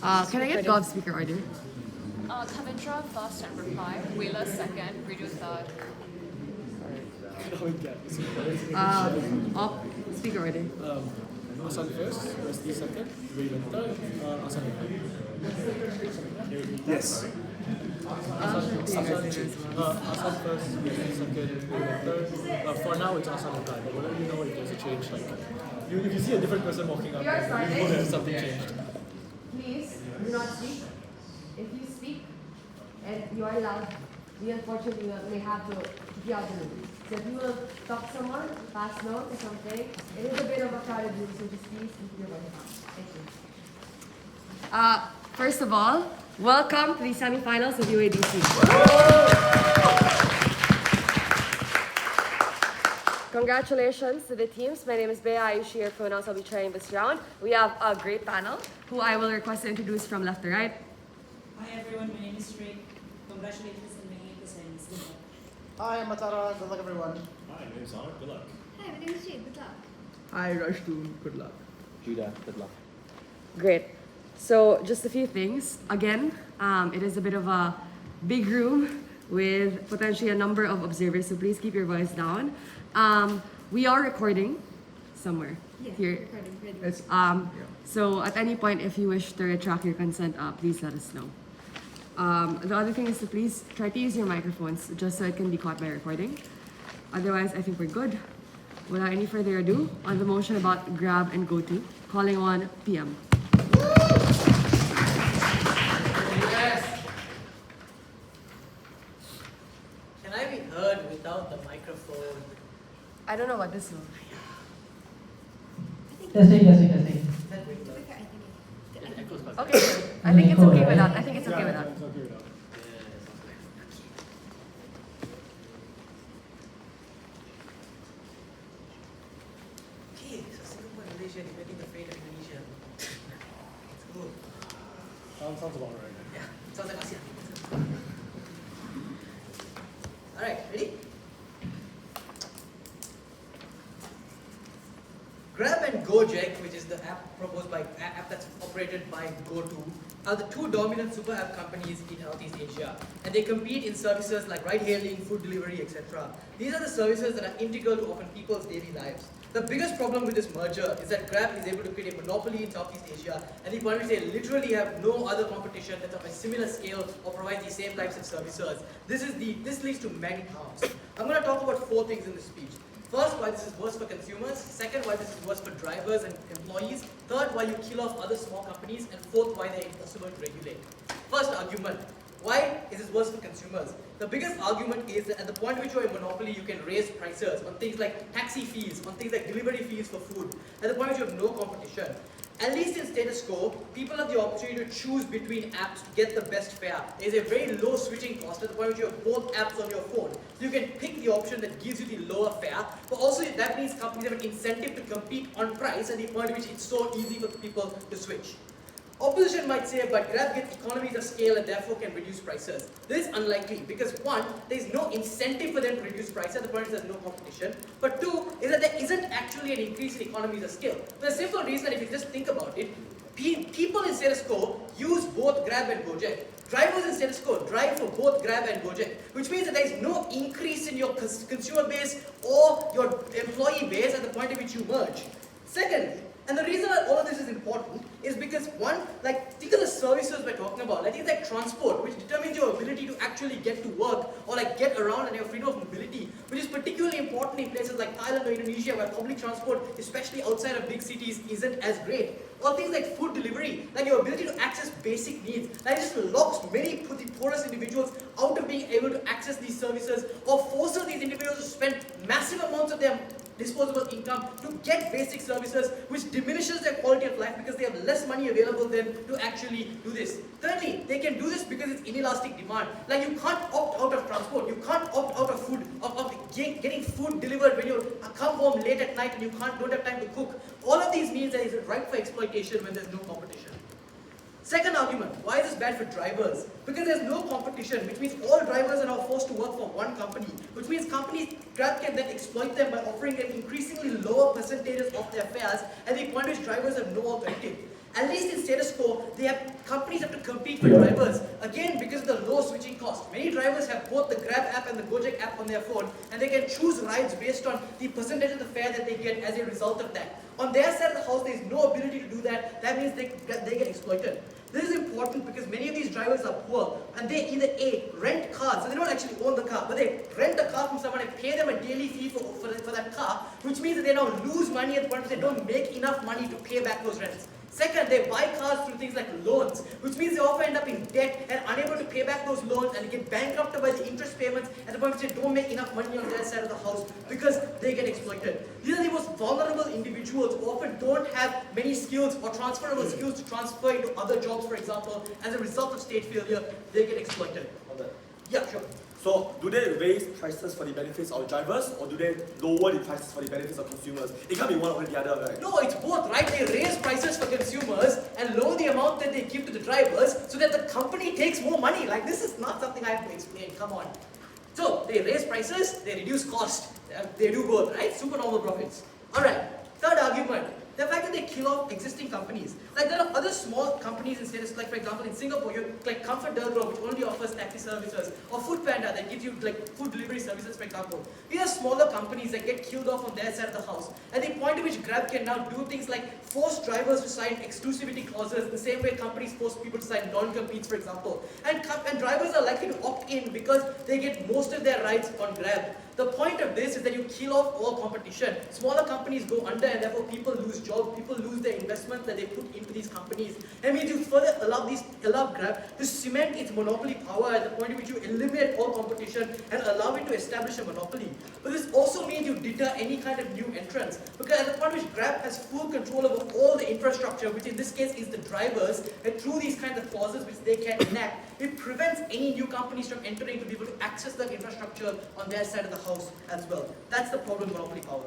Can I get Gov speaker order? Kavindra first and reply, Wheeler second, Ridu third. Op speaker order. Asan first, Wesley second, Raven third, Asan third. Yes. Asan first, Wesley second, Raven third. For now, it's Asan and Kai, but we'll let you know if there's a change. Like, if you see a different person walking up, you know there's something changed. Please do not speak. If you speak and you are loud, we unfortunately may have to kick you out the room. So if you will talk to someone, pass note or something, it is a bit of a crowded room, so just please keep your voice down. Thank you. First of all, welcome to the semifinals of UADC. Congratulations to the teams. My name is Bea Ayushi, your pronouns I'll be trying this round. We have a great panel who I will request to introduce from left to right. Hi everyone, my name is Rick. Congratulations on making it to semis. Good luck. Hi, I'm Matara. Good luck, everyone. Hi, my name's Ark. Good luck. Hi, my name is Jade. Good luck. Hi, Rashtoon. Good luck. Judah, good luck. Great. So just a few things. Again, it is a bit of a big room with potentially a number of observers, so please keep your voice down. We are recording somewhere here. Recording. It's, So at any point, if you wish to retract your consent, please let us know. The other thing is to please try to use your microphones just so it can be caught by recording. Otherwise, I think we're good. Without any further ado, on the motion about Grab and GoTo, calling on PM. Can I be heard without the microphone? I don't know what this is. Testing. That will work. Okay, I think it's okay with that. I think it's okay with that. It's okay with that. Okay, so Singapore and Malaysia debating the fate of Indonesia. Let's go. Sounds about right. Yeah, sounds like ASEAN. Alright, ready? Grab and Gojek, which is the app proposed by app that's operated by GoTo, are the two dominant super app companies in Southeast Asia, and they compete in services like ride-hailing, food delivery, etc. These are the services that are integral to often people's daily lives. The biggest problem with this merger is that Grab is able to create a monopoly in Southeast Asia, and the point is they literally have no other competition that's of a similar scale or provides the same types of services. This leads to many harms. I'm going to talk about 4 things in this speech. First, why this is worse for consumers. Second, why this is worse for drivers and employees. Third, why you kill off other small companies. And fourth, why they're impossible to regulate. First argument. Why is this worse for consumers? The biggest argument is that at the point at which you're a monopoly, you can raise prices on things like taxi fees, on things like delivery fees for food. At the point at which you have no competition. At least in status quo, people have the opportunity to choose between apps to get the best fare. There's a very low switching cost at the point at which you have both apps on your phone. So you can pick the option that gives you the lower fare, but also that means companies have an incentive to compete on price at the point at which it's so easy for people to switch. Opposition might say, but Grab gets economies of scale and therefore can reduce prices. This is unlikely because 1, there is no incentive for them to reduce prices at the point there's no competition. But 2, is that there isn't actually an increase in economies of scale. For the simple reason that if you just think about it, people in status quo use both Grab and Gojek. Drivers in status quo drive for both Grab and Gojek, which means that there is no increase in your consumer base or your employee base at the point at which you merge. Second, and the reason that all of this is important is because 1, like think of the services we're talking about, like things like transport, which determines your ability to actually get to work or like get around and your freedom of mobility, which is particularly important in places like Thailand or Indonesia where public transport, especially outside of big cities, isn't as great. Or things like food delivery, like your ability to access basic needs. That just locks many the poorest individuals out of being able to access these services or forces these individuals to spend massive amounts of their disposable income to get basic services, which diminishes their quality of life because they have less money available then to actually do this. Thirdly, they can do this because it's inelastic demand. Like you can't opt out of transport, you can't opt out of food, of getting food delivered when you come home late at night and you don't have time to cook. All of these means that it's ripe for exploitation when there's no competition. Second argument, why is this bad for drivers? Because there's no competition, which means all drivers are now forced to work for one company, which means Grab can then exploit them by offering them increasingly lower percentages of their fares at the point which drivers have no alternative. At least in status quo, companies have to compete for drivers. Again, because of the low switching cost. Many drivers have both the Grab app and the Gojek app on their phone, and they can choose rides based on the percentage of the fare that they get as a result of that. On their side of the house, there is no ability to do that. That means they get exploited. This is important because many of these drivers are poor, and they either rent cars, so they don't actually own the car, but they rent a car from someone and pay them a daily fee for that car, which means that they now lose money at the point where they don't make enough money to pay back those rents. Second, they buy cars through things like loans, which means they often end up in debt and unable to pay back those loans and get bankrupted by the interest payments at the point where they don't make enough money on their side of the house because they get exploited. These are the most vulnerable individuals who often don't have many skills or transferable skills to transfer into other jobs, for example. As a result of state failure, they get exploited. Yeah, sure. So, do they raise prices for the benefits of drivers, or do they lower the prices for the benefits of consumers? It can't be one or the other, right? No, it's both, right? They raise prices for consumers and lower the amount that they give to the drivers so that the company takes more money. Like, this is not something I have to explain, come on. So, they raise prices, they reduce cost. They do both, right? Supernormal profits. Alright, third argument. The fact that they kill off existing companies. Like there are other small companies in status, like for example in Singapore, you like ComfortDelGro, which only offers taxi services, or Foodpanda that gives you like food delivery services, for example. These are smaller companies that get killed off on their side of the house. At the point at which Grab can now do things like force drivers to sign exclusivity clauses, the same way companies force people to sign non-competes, for example. And drivers are likely to opt in because they get most of their rides on Grab. The point of this is that you kill off all competition. Smaller companies go under and therefore people lose jobs, people lose their investment that they put into these companies. And means you further allow Grab to cement its monopoly power at the point at which you eliminate all competition and allow it to establish a monopoly. But this also means you deter any kind of new entrants. Because at the point at which Grab has full control over all the infrastructure, which in this case is the drivers, and through these kinds of clauses which they can enact, it prevents any new companies from entering to be able to access that infrastructure on their side of the house as well. That's the problem with monopoly power.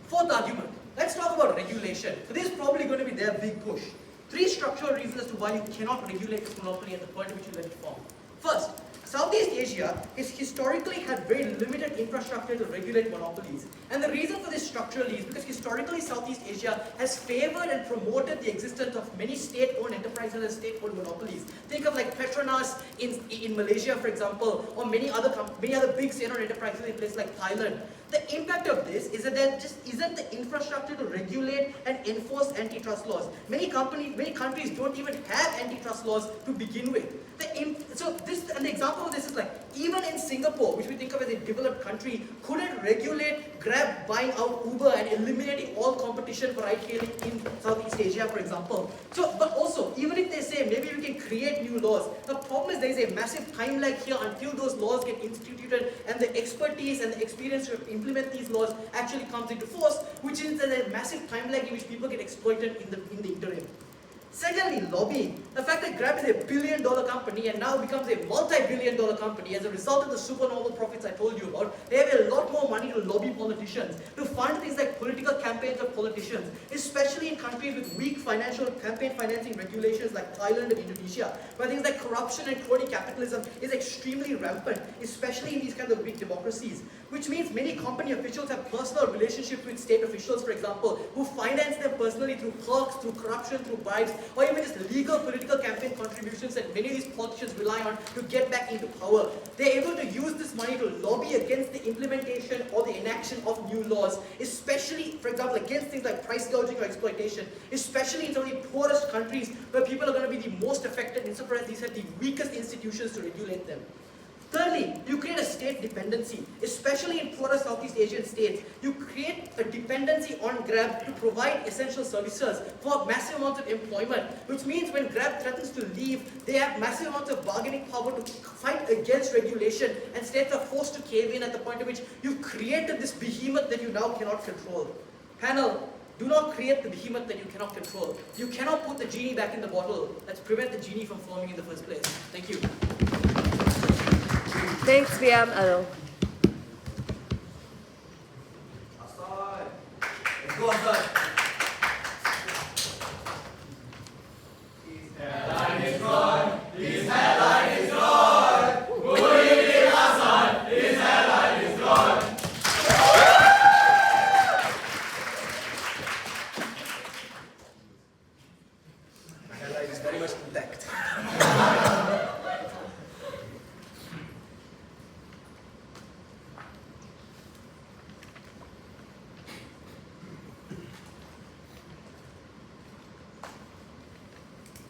Fourth argument. Let's talk about regulation. So this is probably going to be their big push. 3 structural reasons as to why you cannot regulate this monopoly at the point at which you let it form. First, Southeast Asia has historically had very limited infrastructure to regulate monopolies. And the reason for this structurally is because historically Southeast Asia has favored and promoted the existence of many state-owned enterprises and state-owned monopolies. Think of like Petronas in Malaysia, for example, or many other big state-owned enterprises in places like Thailand. The impact of this is that there just isn't the infrastructure to regulate and enforce antitrust laws. Many countries don't even have antitrust laws to begin with. The example of this is like, even in Singapore, which we think of as a developed country, couldn't regulate Grab buying out Uber and eliminating all competition for ride-hailing in Southeast Asia, for example. But also, even if they say maybe we can create new laws, the problem is there is a massive time lag here until those laws get instituted and the expertise and the experience to implement these laws actually comes into force, which is a massive time lag in which people get exploited in the interim. Secondly, lobbying. The fact that Grab is a billion-dollar company and now becomes a multi-billion-dollar company as a result of the supernormal profits I told you about, they have a lot more money to lobby politicians, to fund things like political campaigns of politicians, especially in countries with weak campaign financing regulations like Thailand and Indonesia, where things like corruption and crony capitalism is extremely rampant, especially in these kinds of weak democracies. Which means many company officials have personal relationships with state officials, for example, who finance them personally through perks, through corruption, through bribes, or even just legal political campaign contributions that many of these politicians rely on to get back into power. They're able to use this money to lobby against the implementation or the inaction of new laws, especially, for example, against things like price gouging or exploitation, especially in some of the poorest countries where people are going to be the most affected insofar as these have the weakest institutions to regulate them. Thirdly, you create a state dependency, especially in poorer Southeast Asian states. You create a dependency on Grab to provide essential services for massive amounts of employment, which means when Grab threatens to leave, they have massive amounts of bargaining power to fight against regulation, and states are forced to cave in at the point at which you've created this behemoth that you now cannot control. Panel, do not create the behemoth that you cannot control. You cannot put the genie back in the bottle. Let's prevent the genie from forming in the first place. Thank you. Thanks, PM. Hello. Let's go outside. very much intact.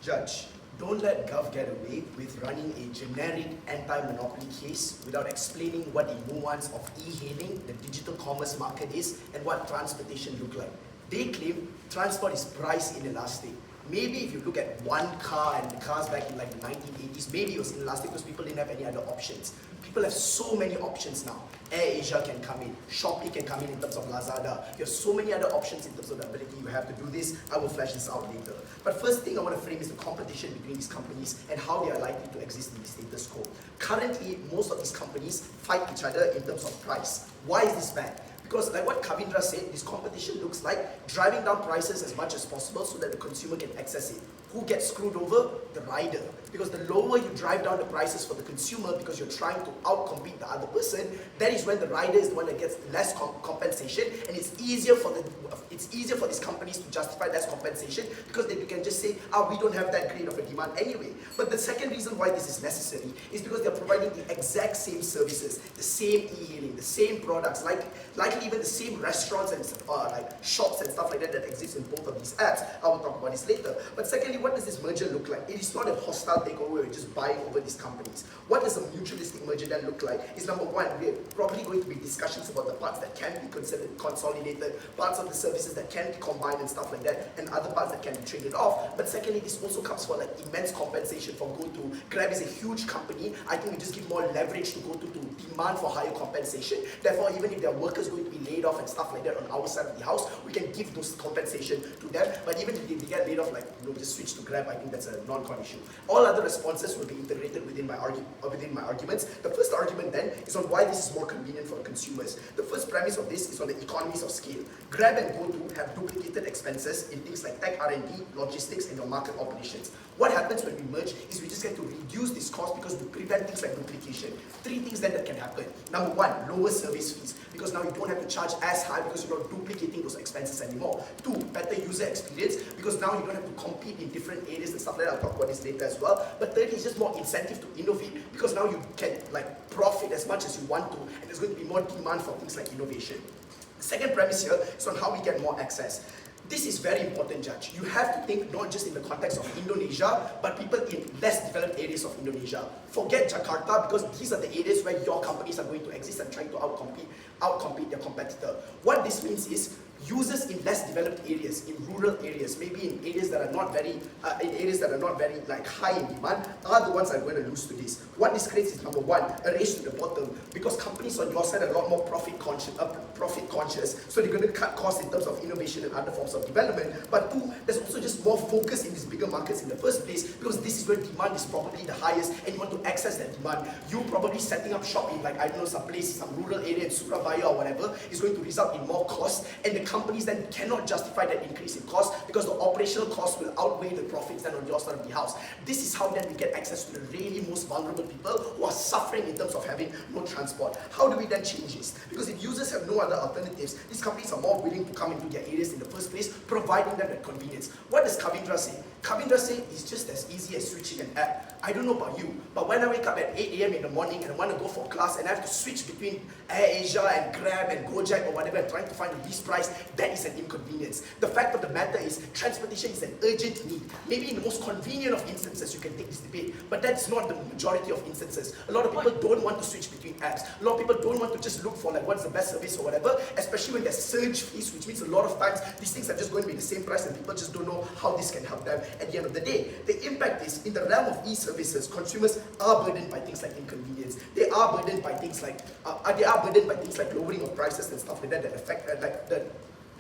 Judge, don't let Gov get away with running a generic anti-monopoly case without explaining what the nuance of e-hailing, the digital commerce market is, and what transportation look like. They claim transport is price inelastic. Maybe if you look at one car and the cars back in like the 1980s, maybe it was inelastic because people didn't have any other options. People have so many options now. Air Asia can come in, Shopee can come in terms of Lazada. You have so many other options in terms of the ability you have to do this. I will flesh this out later. But first thing I want to frame is the competition between these companies and how they are likely to exist in the status quo. Currently, most of these companies fight each other in terms of price. Why is this bad? Because like what Kavindra said, this competition looks like driving down prices as much as possible so that the consumer can access it. Who gets screwed over? The rider. Because the lower you drive down the prices for the consumer because you're trying to outcompete the other person, that is when the rider is the one that gets less compensation, and it's easier for these companies to justify less compensation because they can just say, we don't have that great of a demand anyway. But the second reason why this is necessary is because they're providing the exact same services, the same e-hailing, the same products, likely even the same restaurants and like shops and stuff like that exist in both of these apps. I will talk about this later. But secondly, what does this merger look like? It is not a hostile takeover where we're just buying over these companies. What does a mutualistic merger then look like? Is number one, we're probably going to be discussions about the parts that can be consolidated, parts of the services that can be combined and stuff like that, and other parts that can be traded off. But secondly, this also comes for like immense compensation for GoTo. Grab is a huge company. I think we just give more leverage to GoTo to demand for higher compensation. Therefore, even if there are workers going to be laid off and stuff like that on our side of the house, we can give those compensation to them. But even if they get laid off, like just switch to Grab, I think that's a non-con issue. All other responses will be integrated within my arguments. The first argument then is on why this is more convenient for the consumers. The first premise of this is on the economies of scale. Grab and GoTo have duplicated expenses in things like tech R&D, logistics, and your market operations. What happens when we merge is we just get to reduce this cost because we prevent things like duplication. Three things then that can happen. Number one, lower service fees, because now you don't have to charge as high because you're not duplicating those expenses anymore. Two, better user experience, because now you don't have to compete in different areas and stuff like that. I'll talk about this later as well. But thirdly, it's just more incentive to innovate, because now you can like profit as much as you want to, and there's going to be more demand for things like innovation. The second premise here is on how we get more access. This is very important, Judge. You have to think not just in the context of Indonesia, but people in less developed areas of Indonesia. Forget Jakarta, because these are the areas where your companies are going to exist and trying to outcompete their competitor. What this means is users in less developed areas, in rural areas, maybe in areas that are not very, like high in demand, are the ones that are going to lose to this. What this creates is number one, a race to the bottom, because companies on your side are a lot more profit conscious, so they're going to cut costs in terms of innovation and other forms of development. But two, there's also just more focus in these bigger markets in the first place, because this is where demand is probably the highest, and you want to access that demand. You probably setting up shop in, like, I don't know, some place, some rural area in Surabaya or whatever, is going to result in more costs, and the companies then cannot justify that increase in cost because the operational costs will outweigh the profits then on your side of the house. This is how then we get access to the really most vulnerable people who are suffering in terms of having no transport. How do we then change this? Because if users have no other alternatives, these companies are more willing to come into their areas in the first place, providing them that convenience. What does Kavindra say? Kavindra say it's just as easy as switching an app. I don't know about you, but when I wake up at 8 a.m. in the morning and I want to go for class and I have to switch between Air Asia and Grab and Gojek or whatever, and trying to find the least price, that is an inconvenience. The fact of the matter is, transportation is an urgent need. Maybe in the most convenient of instances you can take this debate, but that's not the majority of instances. A lot of people don't want to switch between apps. A lot of people don't want to just look for like what's the best service or whatever, especially when there's surge fees, which means a lot of times these things are just going to be the same price and people just don't know how this can help them at the end of the day. The impact is, in the realm of e-services, consumers are burdened by things like inconvenience. They are burdened by things like lowering of prices and stuff like that affect like the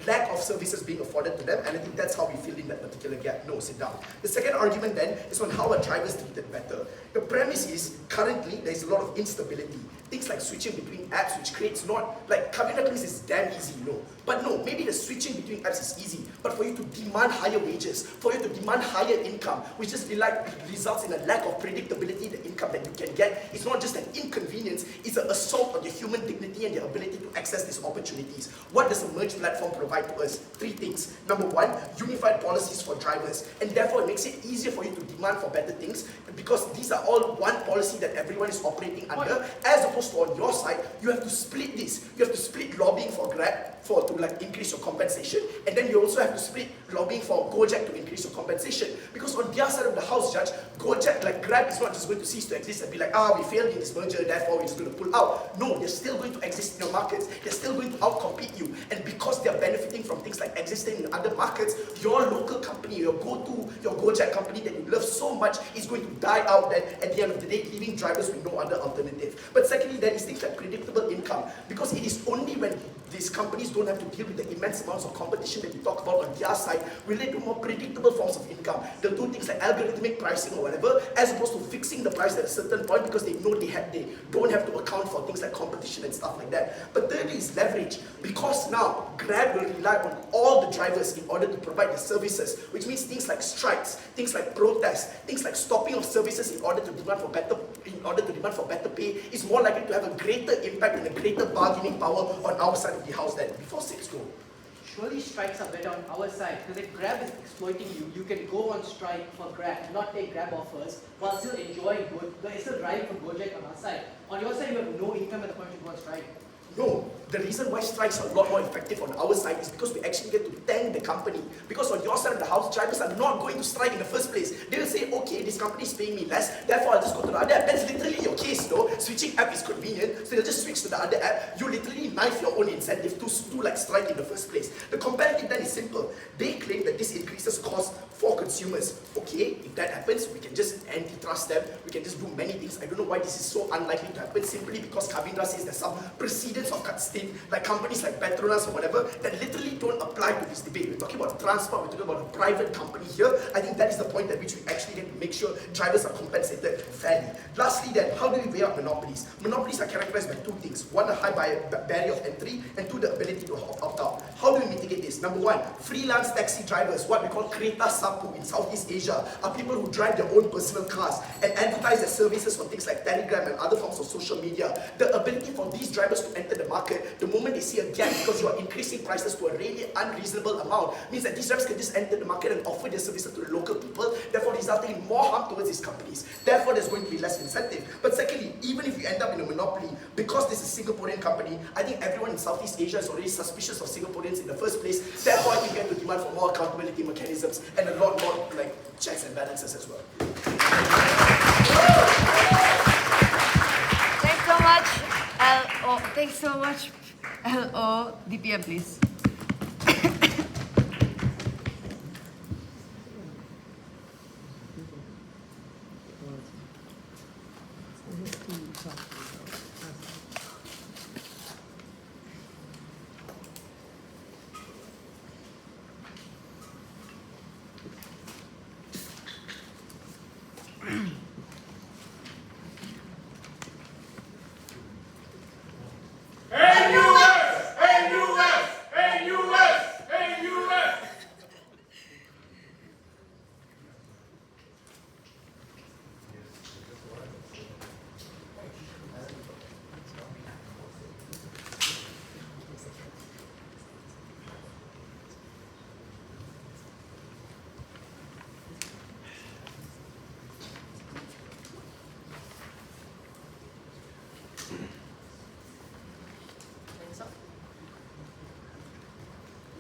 lack of services being afforded to them, and I think that's how we fill in that particular gap. No, sit down. The second argument then is on how are drivers treated better. The premise is, currently there is a lot of instability. Things like switching between apps, which creates not, like Kavindra claims is damn easy, you know. But no, maybe the switching between apps is easy, but for you to demand higher wages, for you to demand higher income, which just results in a lack of predictability in the income that you can get, it's not just an inconvenience, it's an assault on your human dignity and your ability to access these opportunities. What does a merged platform provide to us? Three things. Number one, unified policies for drivers, and therefore it makes it easier for you to demand for better things, because these are all one policy that everyone is operating under, as opposed to on your side, you have to split this. You have to split lobbying for Grab to like increase your compensation, and then you also have to split lobbying for Gojek to increase your compensation. Because on their side of the house, Judge, Gojek, like Grab is not just going to cease to exist and be like, we failed in this merger, therefore we're just going to pull out. No, they're still going to exist in your markets. They're still going to outcompete you. And because they're benefiting from things like existing in other markets, your local company, your GoTo, your Gojek company that you love so much is going to die out then at the end of the day, leaving drivers with no other alternative. But secondly, there is things like predictable income, because it is only when these companies don't have to deal with the immense amounts of competition that we talk about on their side will they do more predictable forms of income. They'll do things like algorithmic pricing or whatever, as opposed to fixing the price at a certain point because they know they don't have to account for things like competition and stuff like that. But thirdly is leverage, because now Grab will rely on all the drivers in order to provide the services, which means things like strikes, things like protests, things like stopping of services in order to demand for better pay is more likely to have a greater impact and a greater bargaining power on our side of the house than before 6 go. Surely strikes are better on our side, because if Grab is exploiting you, you can go on strike for Grab, not take Grab offers, while still enjoying still driving for Gojek on our side. On your side, you have no income at the point you go on strike. No, the reason why strikes are a lot more effective on our side is because we actually get to thank the company. Because on your side of the house, drivers are not going to strike in the first place. They will say, okay, this company is paying me less, therefore I'll just go to the other app. That's literally your case, though. Switching app is convenient, so they'll just switch to the other app. You literally knife your own incentive to like strike in the first place. The comparative then is simple. They claim that this increases cost for consumers. Okay, if that happens, we can just antitrust them. We can just do many things. I don't know why this is so unlikely to happen, simply because Kavindra says there's some precedence of state, like companies like Petronas or whatever, that literally don't apply to this debate. We're talking about transport, we're talking about a private company here. I think that is the point at which we actually get to make sure drivers are compensated fairly. Lastly then, how do we weigh up monopolies? Monopolies are characterized by two things. One, a high barrier of entry, and two, the ability to opt out. How do we mitigate this? Number one, freelance taxi drivers, what we call Kereta Sapu in Southeast Asia, are people who drive their own personal cars and advertise their services on things like Telegram and other forms of social media. The ability for these drivers to enter the market, the moment they see a gap because you are increasing prices to a really unreasonable amount, means that these drivers can just enter the market and offer their services to the local people, therefore resulting in more harm towards these companies. Therefore, there's going to be less incentive. But secondly, even if you end up in a monopoly, because this is a Singaporean company, I think everyone in Southeast Asia is already suspicious of Singaporeans in the first place. Therefore, I think we have to demand for more accountability mechanisms and a lot more like checks and balances as well. Thanks so much, LO. Thanks so much, LO. DPM, please.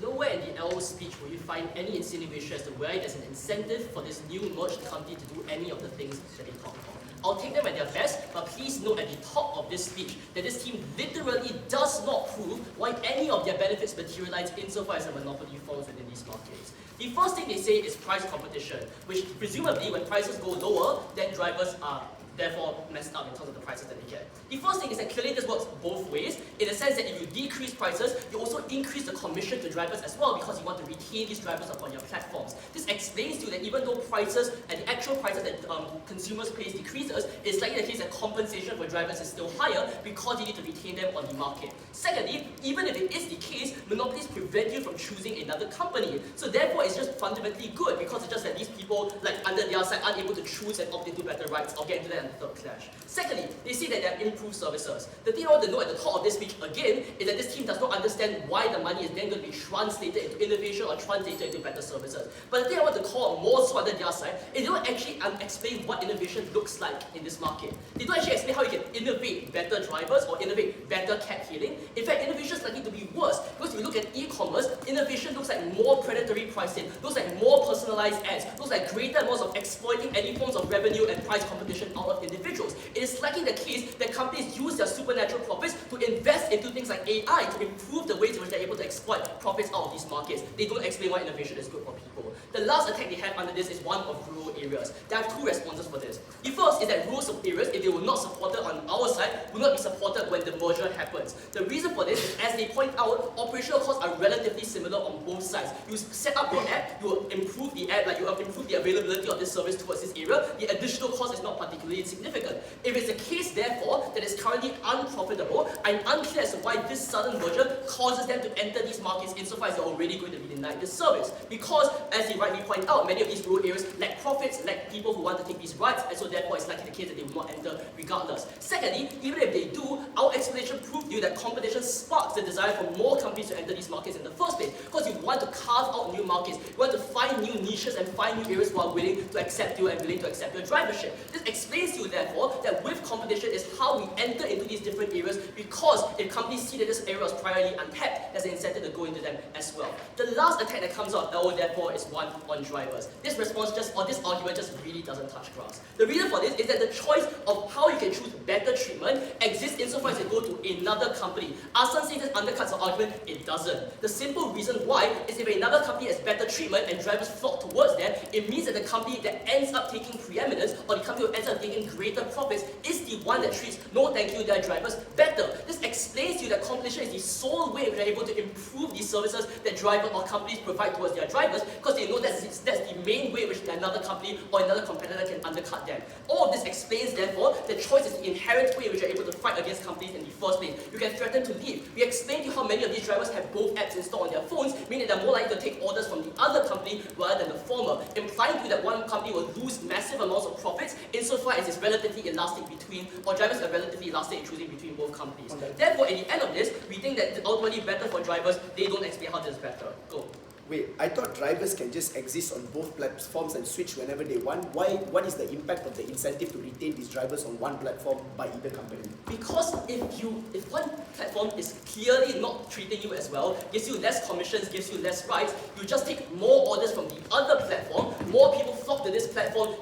Nowhere in the LO speech will you find any insinuation as to where there's an incentive for this new merged company to do any of the things that they talk about. I'll take them at their best, but please note at the top of this speech that this team literally does not prove why any of their benefits materialize insofar as a monopoly falls within these markets. The first thing they say is price competition, which presumably when prices go lower, then drivers are therefore messed up in terms of the prices that they get. The first thing is that clearly this works both ways, in the sense that if you decrease prices, you also increase the commission to drivers as well, because you want to retain these drivers upon your platforms. This explains to you that even though prices and the actual prices that consumers pay decreases, it's likely the case that compensation for drivers is still higher because you need to retain them on the market. Secondly, even if it is the case, monopolies prevent you from choosing another company. So therefore it's just fundamentally good, because it's just that these people, like under their side, aren't able to choose and opt into better rights. I'll get into that in the third clash. Secondly, they say that there are improved services. The thing I want to know at the top of this speech again is that this team does not understand why the money is then going to be translated into innovation or translated into better services. But the thing I want to call more so under their side is they don't actually explain what innovation looks like in this market. They don't actually explain how you can innovate better drivers or innovate better cab hailing. In fact, innovation is likely to be worse, because if you look at e-commerce, innovation looks like more predatory pricing, looks like more personalized ads, looks like greater amounts of exploiting any forms of revenue and price competition out of individuals. It is likely the case that companies use their supernatural profits to invest into things like AI to improve the ways in which they're able to exploit profits out of these markets. They don't explain why innovation is good for people. The last attack they have under this is one of rural areas. There are two responses for this. The first is that rural areas, if they were not supported on our side, will not be supported when the merger happens. The reason for this is, as they point out, operational costs are relatively similar on both sides. You set up your app, you will improve the app, like you will improve the availability of this service towards this area. The additional cost is not particularly significant. If it's a case, therefore, that is currently unprofitable, I'm unclear as to why this sudden merger causes them to enter these markets insofar as they're already going to be denied this service. Because, as they rightly point out, many of these rural areas lack profits, lack people who want to take these rides, and so therefore it's likely the case that they will not enter regardless. Secondly, even if they do, our explanation proved to you that competition sparks the desire for more companies to enter these markets in the first place, because you want to carve out new markets, you want to find new niches and find new areas who are willing to accept you and willing to accept your drivership. This explains to you, therefore, that with competition is how we enter into these different areas, because if companies see that this area was priorly untapped, there's an incentive to go into them as well. The last attack that comes out, therefore, is one on drivers. This response this argument just really doesn't touch grass. The reason for this is that the choice of how you can choose better treatment exists insofar as you go to another company. Asan says this undercuts the argument, it doesn't. The simple reason why is if another company has better treatment and drivers flock towards them, it means that the company that ends up taking preeminence, or the company who ends up taking greater profits, is the one that treats, no thank you, their drivers better. This explains to you that competition is the sole way they're able to improve the services that drivers or companies provide towards their drivers, because they know that's the main way in which another company or another competitor can undercut them. All of this explains, therefore, that choice is the inherent way in which you're able to fight against companies in the first place. You can threaten to leave. We explained to you how many of these drivers have both apps installed on their phones, meaning they're more likely to take orders from the other company rather than the former, implying to you that one company will lose massive amounts of profits insofar as it's relatively elastic between, or drivers are relatively elastic in choosing between both companies. Okay. Therefore, at the end of this, we think that it's ultimately better for drivers. They don't explain how this is better. Go. Wait, I thought drivers can just exist on both platforms and switch whenever they want. What is the impact of the incentive to retain these drivers on one platform by either company? Because if one platform is clearly not treating you as well, gives you less commissions, gives you less rights, you just take more orders from the other platform, more people flock to this platform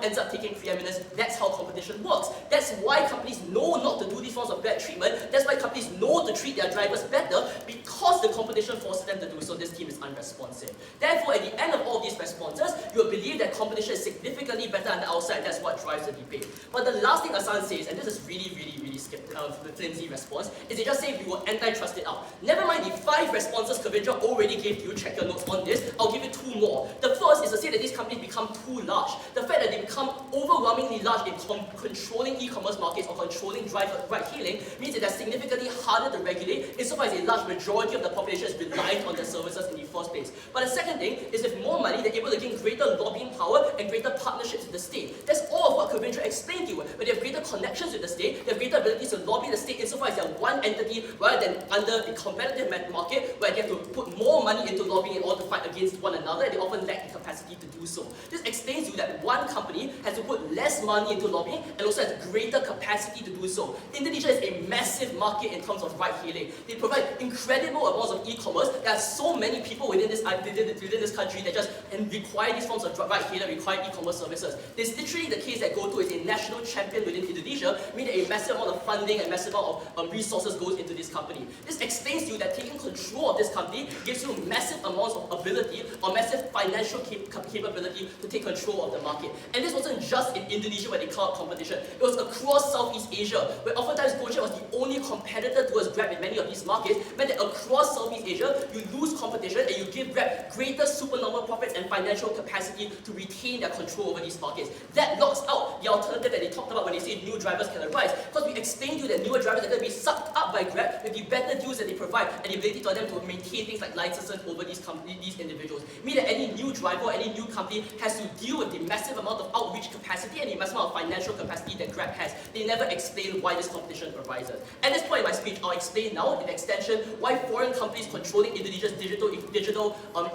ends up taking preeminence. That's how competition works. That's why companies know not to do these forms of bad treatment. That's why companies know to treat their drivers better, because the competition forces them to do so. This team is unresponsive. Therefore, at the end of all these responses, you will believe that competition is significantly better on the outside. That's what drives the debate. But the last thing Asan says, and this is really the flimsy response, is they just say we will antitrust it out. Never mind the 5 responses Kavindra already gave you, check your notes on this, I'll give you 2 more. The first is to say that these companies become too large. The fact that they become overwhelmingly large in controlling e-commerce markets or controlling ride-hailing means that they're significantly harder to regulate insofar as a large majority of the population is reliant on their services in the first place. But the second thing is, with more money, they're able to gain greater lobbying power and greater partnerships with the state. That's all of what Kavindra explained to you. When they have greater connections with the state, they have greater abilities to lobby the state insofar as they're one entity rather than under the competitive market where they have to put more money into lobbying in order to fight against one another, and they often lack the capacity to do so. This explains to you that one company has to put less money into lobbying and also has greater capacity to do so. Indonesia is a massive market in terms of ride-hailing. They provide incredible amounts of e-commerce. There are so many people within this country that just require these forms of ride-hailing, require e-commerce services. It's literally the case that GoTo is a national champion within Indonesia, meaning a massive amount of funding and massive amount of resources goes into this company. This explains to you that taking control of this company gives you massive amounts of ability or massive financial capability to take control of the market. And this wasn't just in Indonesia where they called competition. It was across Southeast Asia, where oftentimes Gojek was the only competitor towards Grab in many of these markets, meant that across Southeast Asia, you lose competition and you give Grab greater supernormal profits and financial capacity to retain their control over these markets. That locks out the alternative that they talked about when they say new drivers can arise, because we explained to you that newer drivers are going to be sucked up by Grab with the better deals that they provide and the ability for them to maintain things like licenses over these individuals. Meaning that any new driver or any new company has to deal with the massive amount of outreach capacity and the massive amount of financial capacity that Grab has, they never explain why this competition arises. At this point in my speech, I'll explain now, in extension, why foreign companies controlling Indonesia's digital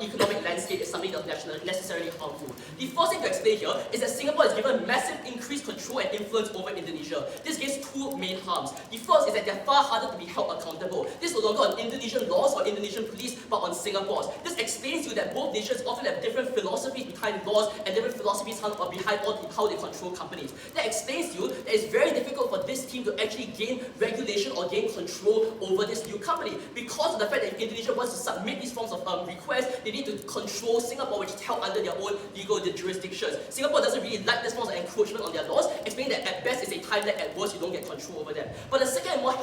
economic landscape is something that's necessarily harmful. The first thing to explain here is that Singapore is given massive increased control and influence over Indonesia. This gives two main harms. The first is that they're far harder to be held accountable. This is no longer on Indonesian laws or Indonesian police, but on Singapore's. This explains to you that both nations often have different philosophies behind laws and different philosophies behind how they control companies. That explains to you that it's very difficult for this team to actually gain regulation or gain control over this new company. Because of the fact that if Indonesia wants to submit these forms of requests, they need to control Singapore, which is held under their own legal jurisdictions. Singapore doesn't really like this form of encroachment on their laws, explaining that at best it's a time lag, at worst you don't get control over them. But the second and more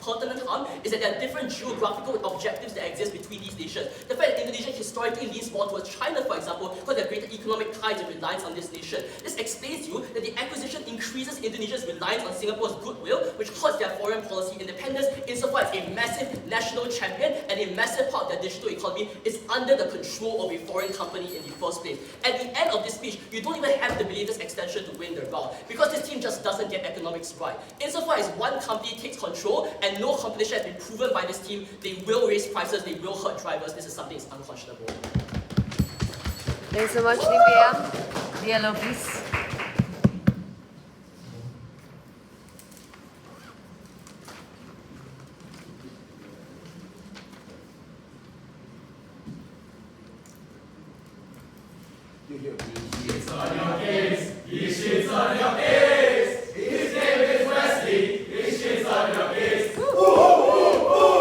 pertinent harm is that there are different geographical objectives that exist between these nations. The fact that Indonesia historically leans more towards China, for example, because there are greater economic ties and reliance on this nation. This explains to you that the acquisition increases Indonesia's reliance on Singapore's goodwill, which hurts their foreign policy independence insofar as a massive national champion and a massive part of their digital economy is under the control of a foreign company in the first place. At the end of this speech, you don't even have to believe this extension to win the round, because this team just doesn't get economics right. Insofar as one company takes control and no competition has been proven by this team, they will raise prices, they will hurt drivers. This is something that's unconscionable. Thanks so much, DPM. DLO, please. You hear me? Shits on your case. He shits on your case. His name is Wesley. He shits on your case. Ooh, ooh, ooh.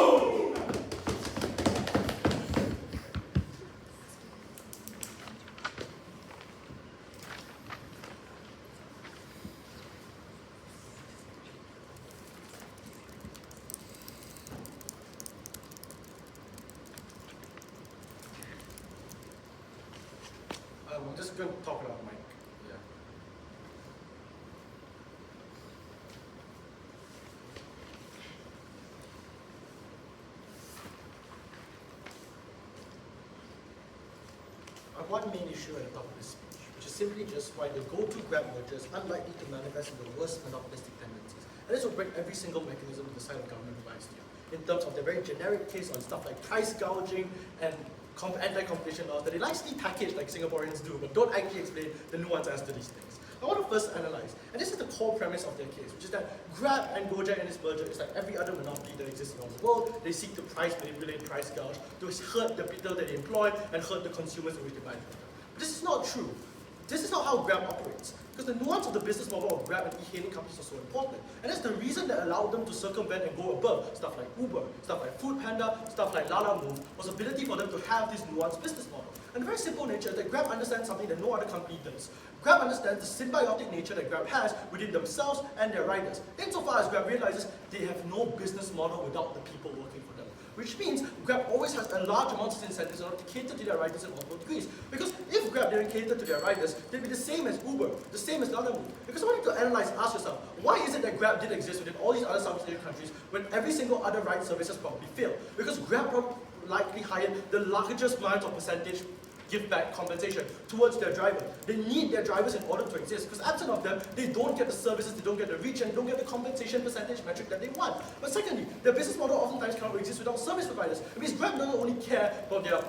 I'm just going to talk about Mike. Yeah. One main issue at the top of this speech, which is simply just why the GoTo Grab merger is unlikely to manifest in the worst monopolistic tendencies. And this will break every single mechanism that the side of government provides to you, in terms of the very generic case on stuff like price gouging and anti-competition laws that they nicely package like Singaporeans do, but don't actually explain the nuance as to these things. I want to first analyze, and this is the core premise of their case, which is that Grab and Gojek in this merger is like every other monopoly that exists around the world. They seek to price manipulate, price gouge, to hurt the people that they employ and hurt the consumers in which they buy from them. But this is not true. This is not how Grab operates. Because the nuance of the business model of Grab and e-hailing companies are so important. And that's the reason that allowed them to circumvent and go above stuff like Uber, stuff like Foodpanda, stuff like Lala Move, was the ability for them to have this nuanced business model. And the very simple nature is that Grab understands something that no other company does. Grab understands the symbiotic nature that Grab has within themselves and their riders. Insofar as Grab realizes they have no business model without the people working for them. Which means Grab always has a large amount of incentives in order to cater to their riders in multiple degrees. Because if Grab didn't cater to their riders, they'd be the same as Uber, the same as Lala Move. Because I want you to analyze, ask yourself, why is it that Grab did exist within all these other Southeast Asian countries when every single other ride service has probably failed? Because Grab probably likely hired the largest amount of percentage give back compensation towards their driver. They need their drivers in order to exist, because absent of them, they don't get the services, they don't get the reach, and they don't get the compensation percentage metric that they want. But secondly, their business model oftentimes cannot exist without service providers. It means Grab doesn't only care about their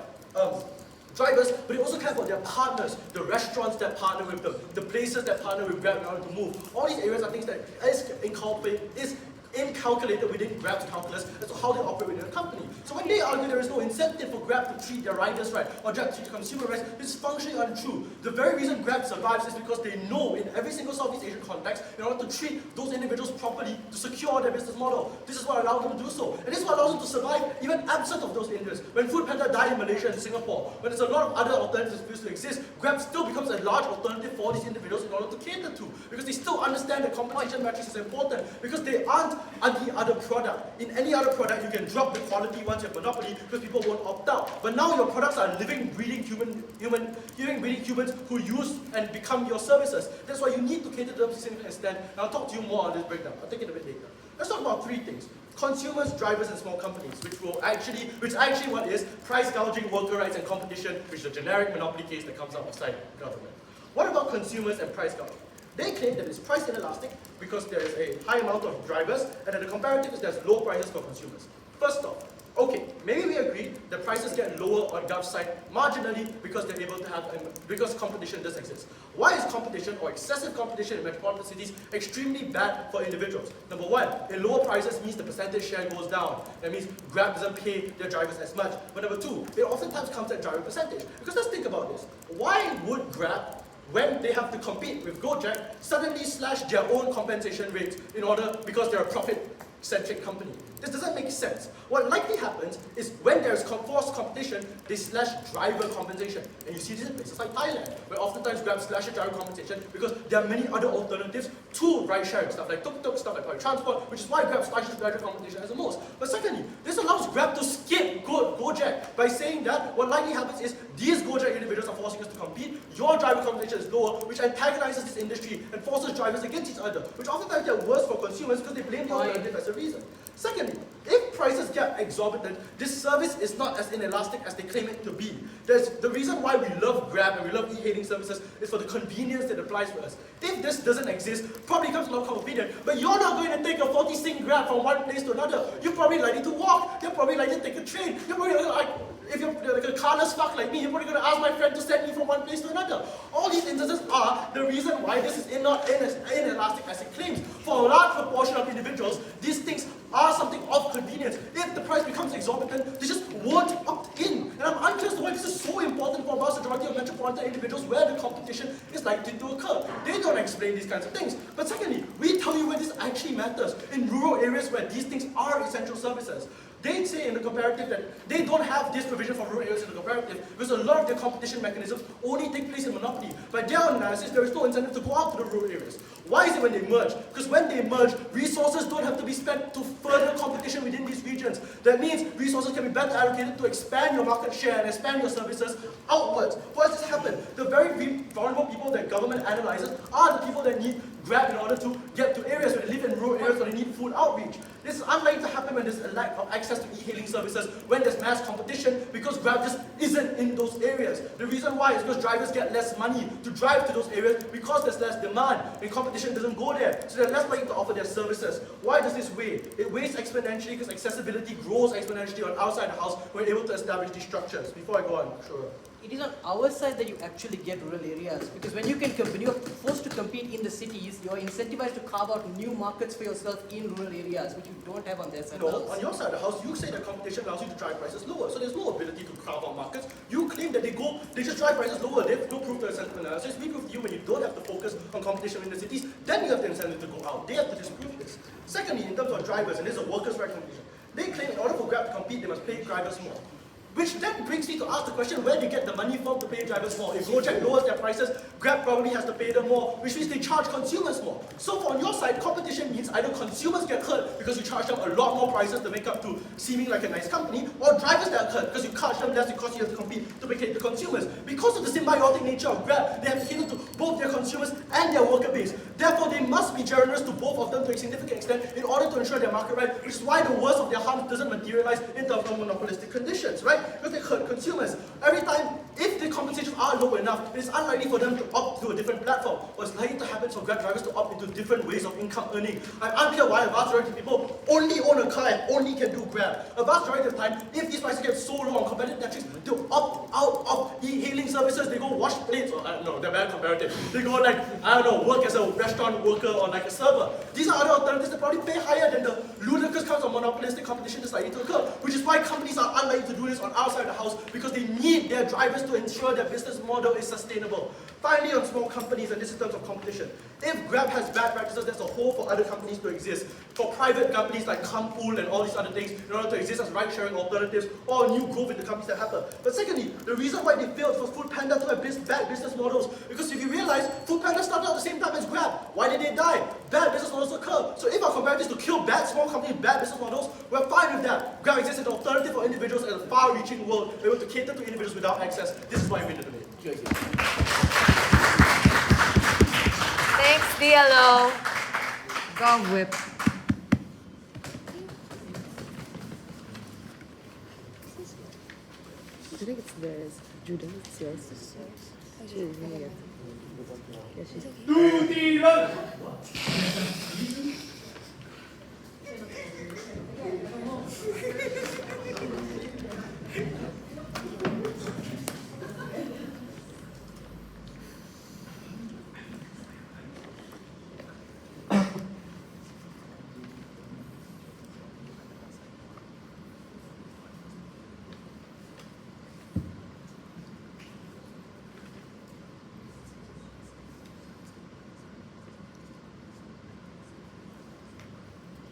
drivers, but they also care about their partners, the restaurants that partner with them, the places that partner with Grab in order to move. All these areas are things that is incalculated within Grab's calculus as to how they operate within a company. So when they argue there is no incentive for Grab to treat their riders right, or Grab to treat consumer rights, it's functionally untrue. The very reason Grab survives is because they know in every single Southeast Asian context, in order to treat those individuals properly, to secure their business model. This is what allows them to do so. And this is what allows them to survive even absent of those interests. When Foodpanda died in Malaysia and Singapore, when there's a lot of other alternatives to exist, Grab still becomes a large alternative for these individuals in order to cater to. Because they still understand that competition metrics is important, because they aren't any other product. In any other product, you can drop the quality once you have monopoly because people won't opt out. But now your products are living, breathing humans who use and become your services. That's why you need to cater to them to some extent. And I'll talk to you more on this breakdown. I'll take it a bit later. Let's talk about three things: consumers, drivers, and small companies, which actually what is price gouging, worker rights, and competition, which is a generic monopoly case that comes out outside government. What about consumers and price gouging? They claim that it's price inelastic because there is a high amount of drivers, and that the comparative is there's low prices for consumers. First off, okay, maybe we agree that prices get lower on Gulf side marginally because they're able to have, because competition does exist. Why is competition or excessive competition in metropolitan cities extremely bad for individuals? Number one, in lower prices means the percentage share goes down. That means Grab doesn't pay their drivers as much. But number two, it oftentimes comes at driver percentage. Because let's think about this. Why would Grab, when they have to compete with Gojek, suddenly slash their own compensation rates because they're a profit-centric company? This doesn't make sense. What likely happens is when there's forced competition, they slash driver compensation. And you see this in places like Thailand, where oftentimes Grab slashes driver compensation because there are many other alternatives to ride-sharing, stuff like tuk-tuk, stuff like public transport, which is why Grab slashes driver compensation as the most. But secondly, this allows Grab to skip Gojek by saying that what likely happens is these Gojek individuals are forcing us to compete, your driver compensation is lower, which antagonizes this industry and forces drivers against each other, which oftentimes get worse for consumers because they blame the alternative as a reason. Secondly, if prices get exorbitant, this service is not as inelastic as they claim it to be. The reason why we love Grab and we love e-hailing services is for the convenience that applies for us. If this doesn't exist, probably comes a lot of convenience, but you're not going to take a 40-cent Grab from one place to another. You're probably likely to walk. You're probably likely to take a train. You're probably if you're like a carless fuck like me, you're probably going to ask my friend to send me from one place to another. All these instances are the reason why this is not inelastic as it claims. For a large proportion of individuals, these things are something of convenience. If the price becomes exorbitant, they just won't opt in. And I'm unclear as to why this is so important for a vast majority of metropolitan individuals where the competition is likely to occur. They don't explain these kinds of things. But secondly, we tell you where this actually matters. In rural areas where these things are essential services. They say in the comparative that they don't have this provision for rural areas in the comparative because a lot of their competition mechanisms only take place in monopoly. By their analysis, there is no incentive to go out to the rural areas. Why is it when they merge? Because when they merge, resources don't have to be spent to further competition within these regions. That means resources can be better allocated to expand your market share and expand your services outwards. Why does this happen? The very vulnerable people that government analyzes are the people that need Grab in order to get to areas where they live in rural areas where they need food outreach. This is unlikely to happen when there's a lack of access to e-hailing services, when there's mass competition, because Grab just isn't in those areas. The reason why is because drivers get less money to drive to those areas because there's less demand and competition doesn't go there. So they're less likely to offer their services. Why does this weigh? It weighs exponentially because accessibility grows exponentially on outside the house when we're able to establish these structures. Before I go on, sure. It is on our side that you actually get rural areas, because when you're forced to compete in the cities, you're incentivized to carve out new markets for yourself in rural areas, which you don't have on their side. No, on your side of the house, you say that competition allows you to drive prices lower, so there's no ability to carve out markets. You claim that they just drive prices lower, they have no proof to incentive analysis. We prove to you when you don't have to focus on competition in the cities, then you have the incentive to go out. They have to disprove this. Secondly, in terms of drivers, and this is a workers' right competition, they claim in order for Grab to compete, they must pay drivers more. Which then brings me to ask the question, where do you get the money from to pay drivers more? If Gojek lowers their prices, Grab probably has to pay them more, which means they charge consumers more. So on your side, competition means either consumers get hurt because you charge them a lot more prices to make up to seeming like a nice company, or drivers that are hurt because you charge them less because you have to compete to placate the consumers. Because of the symbiotic nature of Grab, they have to cater to both their consumers and their worker base. Therefore, they must be generous to both of them to a significant extent in order to ensure their market right, which is why the worst of their harm doesn't materialize in terms of monopolistic conditions, right? Because they hurt consumers. Every time, if the compensations are low enough, it is unlikely for them to opt to a different platform. What's likely to happen is for Grab drivers to opt into different ways of income earning. I'm unclear why a vast majority of people only own a car and only can do Grab. A vast majority of the time, if these prices get so low on competitive metrics, they'll opt out of e-hailing services. They go wash plates, or no, they're bad comparative. They go like, I don't know, work as a restaurant worker or like a server. These are other alternatives that probably pay higher than the ludicrous kinds of monopolistic competition that's likely to occur, which is why companies are unlikely to do this on our side of the house, because they need their drivers to ensure their business model is sustainable. Finally, on small companies, and this is in terms of competition, if Grab has bad practices, there's a hole for other companies to exist. For private companies like Carpool and all these other things, in order to exist as ride-sharing alternatives or new growth in the companies that happen. But secondly, the reason why they failed for Foodpanda to have bad business models, because if you realize, Foodpanda started at the same time as Grab. Why did they die? Bad business models occur. So if our comparative is to kill bad small companies, bad business models, we're fine with that. Grab exists as an alternative for individuals in a far-reaching world, able to cater to individuals without access. This is why we did the debate. Thanks, DLO. Gov whip. I think it's theirs. Judah, it's yours. Actually, it's really good.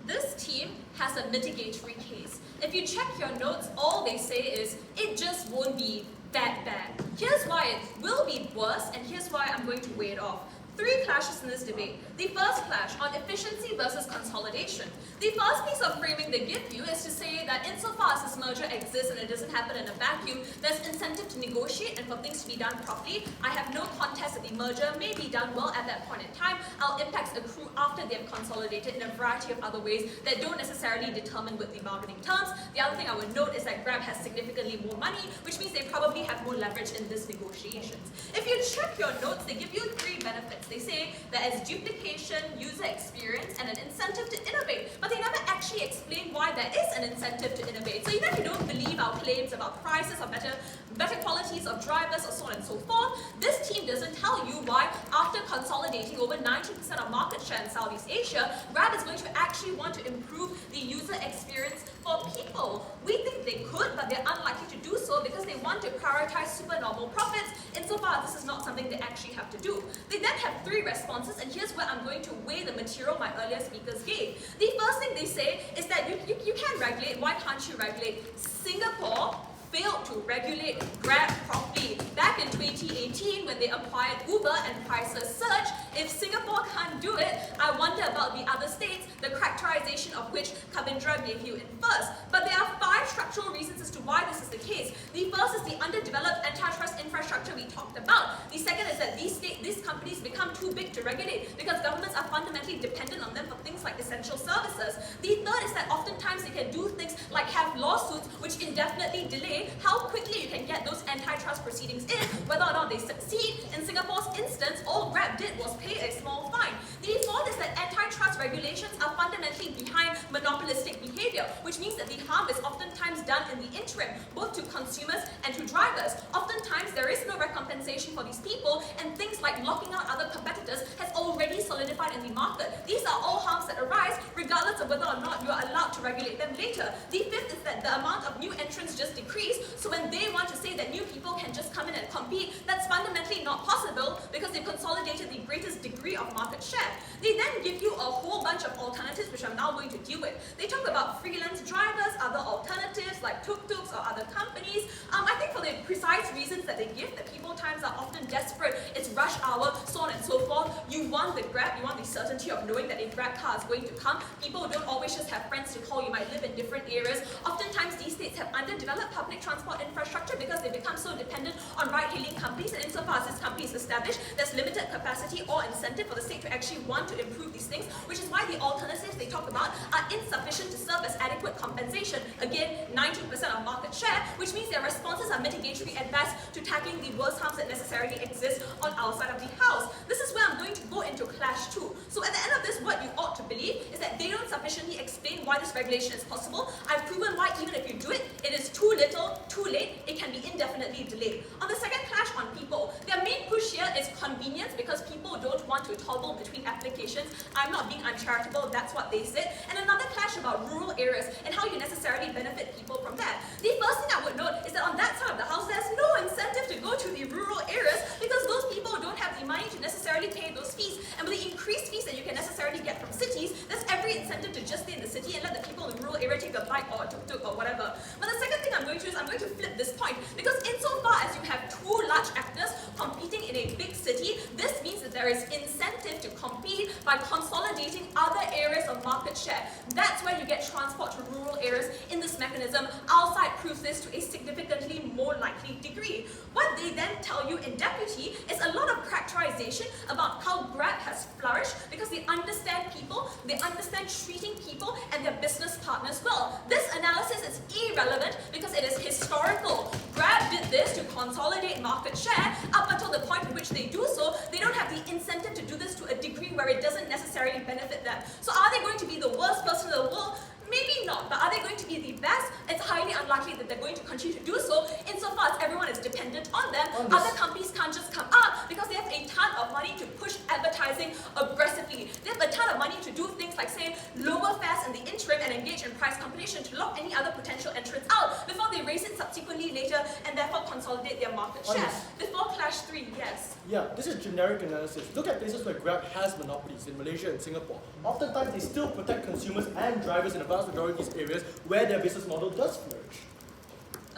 This team has a mitigatory case. If you check your notes, all they say is, it just won't be that bad. Here's why it will be worse, and here's why I'm going to weigh it off. 3 clashes in this debate. The first clash on efficiency versus consolidation. The first piece of framing they give you is to say that insofar as this merger exists and it doesn't happen in a vacuum, there's incentive to negotiate and for things to be done properly. I have no contest that the merger may be done well at that point in time. Our impacts accrue after they have consolidated in a variety of other ways that don't necessarily determine with the bargaining terms. The other thing I would note is that Grab has significantly more money, which means they probably have more leverage in this negotiations. If you check your notes, they give you 3 benefits. They say there is duplication, user experience, and an incentive to innovate. But they never actually explain why there is an incentive to innovate. So even if you don't believe our claims about prices or better qualities of drivers or so on and so forth, this team doesn't tell you why, after consolidating over 90% of market share in Southeast Asia, Grab is going to actually want to improve the user experience for people. We think they could, but they're unlikely to do so because they want to prioritize supernormal profits. Insofar as this is not something they actually have to do. They then have 3 responses, and here's where I'm going to weigh the material my earlier speakers gave. The first thing they say is that you can regulate. Why can't you regulate? Singapore failed to regulate Grab properly. Back in 2018, when they acquired Uber and prices surged, if Singapore can't do it, I wonder about the other states, the characterization of which Kavindra gave you in first. But there are 5 structural reasons as to why this is the case. The first is the underdeveloped antitrust infrastructure we talked about. The second is that these companies become too big to regulate because governments are fundamentally dependent on them for things like essential services. The third is that oftentimes they can do things like have lawsuits which indefinitely delay how quickly you can get those antitrust proceedings in, whether or not they succeed. In Singapore's instance, all Grab did was pay a small fine. The fourth is that antitrust regulations are fundamentally behind monopolistic behavior, which means that the harm is oftentimes done in the interim, both to consumers and to drivers. Oftentimes, there is no recompensation for these people, and things like locking out other competitors has already solidified in the market. These are all harms that arise regardless of whether or not you are allowed to regulate them later. The fifth is that the amount of new entrants just decreased. So when they want to say that new people can just come in and compete, that's fundamentally not possible because they've consolidated the greatest degree of market share. They then give you a whole bunch of alternatives, which I'm now going to deal with. They talk about freelance drivers, other alternatives like tuk-tuks or other companies. I think for the precise reasons that they give, that people times are often desperate, it's rush hour, so on and so forth. You want the Grab, you want the certainty of knowing that a Grab car is going to come. People don't always just have friends to call, you might live in different areas. Oftentimes these states have underdeveloped public transport infrastructure because they become so dependent on ride-hailing companies, and insofar as this company is established, there's limited capacity or incentive for the state to actually want to improve these things, which is why the alternatives they talk about are insufficient to serve as adequate compensation. Again, 90% of market share, which means their responses are mitigatory at best to tackling the worst harms that necessarily exist on our side of the house. This is where I'm going to go into clash 2. So at the end of this, what you ought to believe is that they don't sufficiently explain why this regulation is possible. I've proven why even if you do it, it is too little, too late, it can be indefinitely delayed. On the second clash on people, their main push here is convenience because people don't want to toggle between applications. I'm not being uncharitable, that's what they said. And another clash about rural areas and how you necessarily benefit people from that. The first thing I would note is that on that side of the house, there's no incentive to go to the rural areas because those people don't have the money to necessarily pay those fees. And with the increased fees that you can necessarily get from cities, there's every incentive to just stay in the city and let the people in the rural area take a bike or a tuk-tuk or whatever. But the second thing I'm going to do is I'm going to flip this point because insofar as you have 2 large actors competing in a big city, this means that there is incentive to compete by consolidating other areas of market share. That's where you get transport to rural areas in this mechanism. Our side proves this to a significantly more likely degree. What they then tell you in deputy is a lot of characterization about how Grab has flourished because they understand people, they understand treating people and their business partners well. This analysis is irrelevant because it is historical. Grab did this to consolidate market share up until the point at which they do so, they don't have the incentive to do this to a degree where it doesn't necessarily benefit them. So are they going to be the worst person in the world? Maybe not, but are they going to be the best? It's highly unlikely that they're going to continue to do so insofar as everyone is dependent on them. Other companies can't just come up because they have a ton of money to push advertising aggressively. They have a ton of money to do things like, say, lower fares in the interim and engage in price competition to lock any other potential entrants out before they raise it subsequently later and therefore consolidate their market share. Before Clash 3, yes. Yeah, this is generic analysis. Look at places where Grab has monopolies in Malaysia and Singapore. Oftentimes, they still protect consumers and drivers in a vast majority of these areas where their business model does flourish.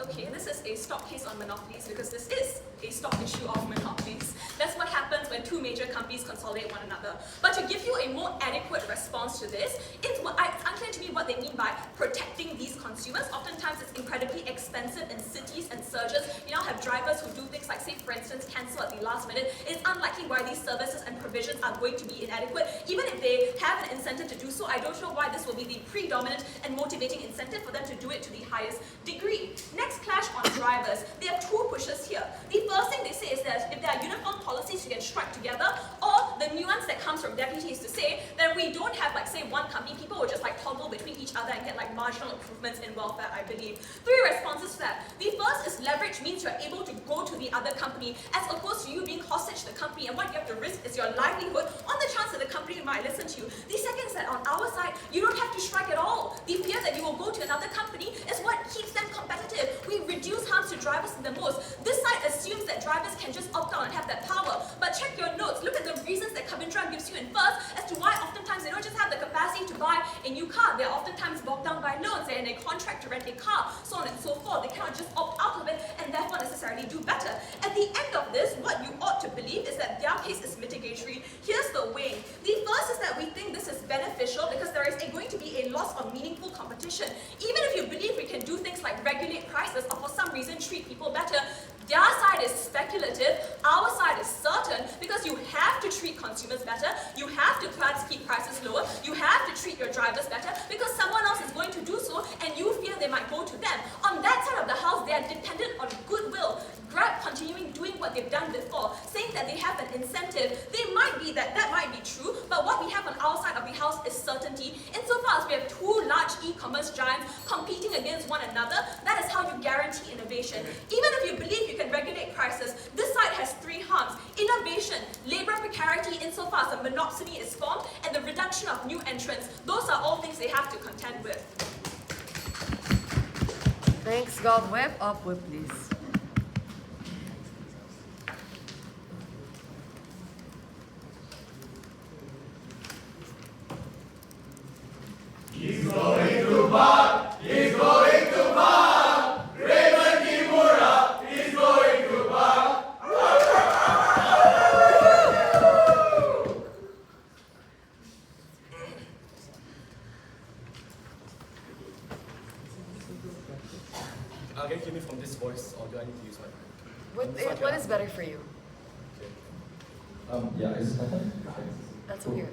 Okay, this is a stop case on monopolies because this is a stop issue of monopolies. That's what happens when two major companies consolidate one another. But to give you a more adequate response to this, it's unclear to me what they mean by protecting these consumers. Oftentimes it's incredibly expensive in cities and surges. You now have drivers who do things like, say, for instance, cancel at the last minute. It's unlikely why these services and provisions are going to be inadequate. Even if they have an incentive to do so, I don't know why this will be the predominant and motivating incentive for them to do it to the highest degree. Next clash on drivers. There are two pushes here. The first thing they say is that if there are uniform policies, you can strike together, or the nuance that comes from deputy is to say that we don't have, like, say, one company. People will just like toggle between each other and get like marginal improvements in welfare, I believe. Three responses to that. The first is leverage means you're able to go to the other company as opposed to you being hostage to the company, and what you have to risk is your livelihood on the chance that the company might listen to you. The second is that on our side, you don't have to strike at all. The fear that you will go to another company is what keeps them competitive. We reduce harms to drivers the most. This side assumes that drivers can just opt out and have that power. But check your notes. Look at the reasons that Kavindra gives you in first as to why oftentimes they don't just have the capacity to buy a new car. They're oftentimes bogged down by loans. They're in a contract to rent a car, so on and so forth. They cannot just opt out of it and therefore necessarily do better. At the end of this, what you ought to believe is that their case is mitigatory. Here's the weighing. The first is that we think this is beneficial because there is going to be a loss of meaningful competition. Even if you believe we can do things like regulate prices or for some reason treat people better, their side is speculative, our side is certain, because you have to treat consumers better, you have to keep prices lower, you have to treat your drivers better, because someone else is going to do so and you fear they might go to them. On that side of the house, they are dependent on goodwill. Grab continuing doing what they've done before, saying that they have an incentive. That might be true, but what we have on our side of the house is certainty. Insofar as we have two large e-commerce giants competing against one another, that is how you guarantee innovation. Even if you believe you can regulate prices, this side has three harms: innovation, labor precarity insofar as a monopsony is formed, and the reduction of new entrants. Those are all things they have to contend with. Thanks, God. Whip up, whip, please. He's going to Bach! He's going to Bach! Raymond Kimura! He's going to Bach! Can you hear me from this voice, or do I need to use my mic? What is better for you? Yeah, is it better? That's weird.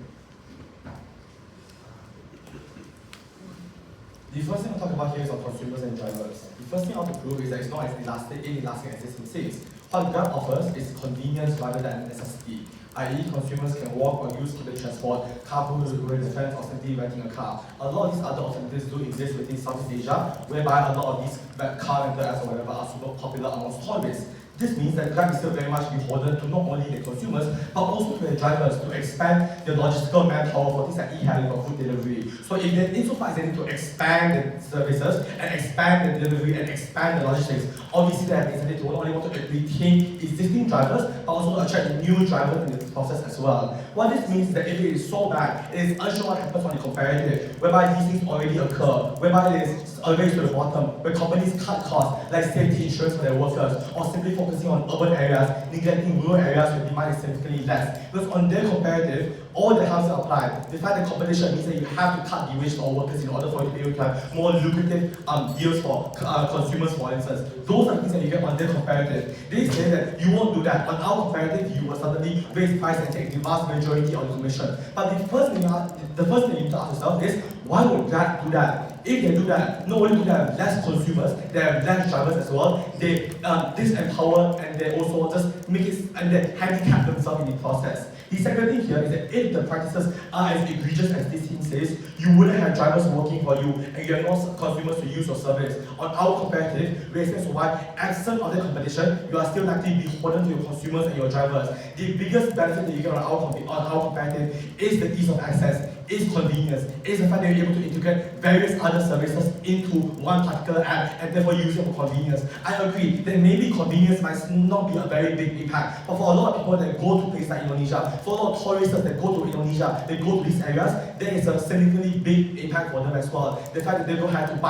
The first thing I'll talk about here is on consumers and drivers. The first thing I want to prove is that it's not as inelastic as it says. What Grab offers is convenience rather than necessity, i.e. consumers can walk or use public transport, carpool with their friends, or simply renting a car. A lot of these other alternatives do exist within Southeast Asia, whereby a lot of these car rental apps or whatever are super popular amongst tourists. This means that Grab is still very much beholden to not only the consumers, but also to the drivers to expand their logistical manpower for things like e-hailing or food delivery. So if they, insofar as they need to expand the services and expand the delivery and expand the logistics, obviously they have the incentive to not only want to retain existing drivers, but also to attract new drivers in the process as well. What this means is that if it is so bad, it is unsure what happens on the comparative, whereby these things already occur, whereby it is a race to the bottom, where companies cut costs like safety insurance for their workers, or simply focusing on urban areas, neglecting rural areas where demand is significantly less. Because on their comparative, all the houses apply. The fact that competition means that you have to cut the wage for workers in order for you to be able to have more lucrative deals for consumers, for instance. Those are things that you get on their comparative. They say that you won't do that. On our comparative, you will suddenly raise price and take the vast majority of the commission. But the first thing you need to ask yourself is, why would Grab do that? If they do that, not only do they have less consumers, they have less drivers as well. They disempower and they also just make it and they handicap themselves in the process. The second thing here is that if the practices are as egregious as this team says, you wouldn't have drivers working for you and you have no consumers to use your service. On our comparative, we explain why, absent of the competition, you are still likely beholden to your consumers and your drivers. The biggest benefit that you get on our comparative is the ease of access, is convenience, is the fact that you're able to integrate various other services into one particular app and therefore use it for convenience. I agree that maybe convenience might not be a very big impact, but for a lot of people that go to places like Indonesia, for a lot of tourists that go to Indonesia, they go to these areas, there is a significantly big impact for them as well. The fact that they don't have to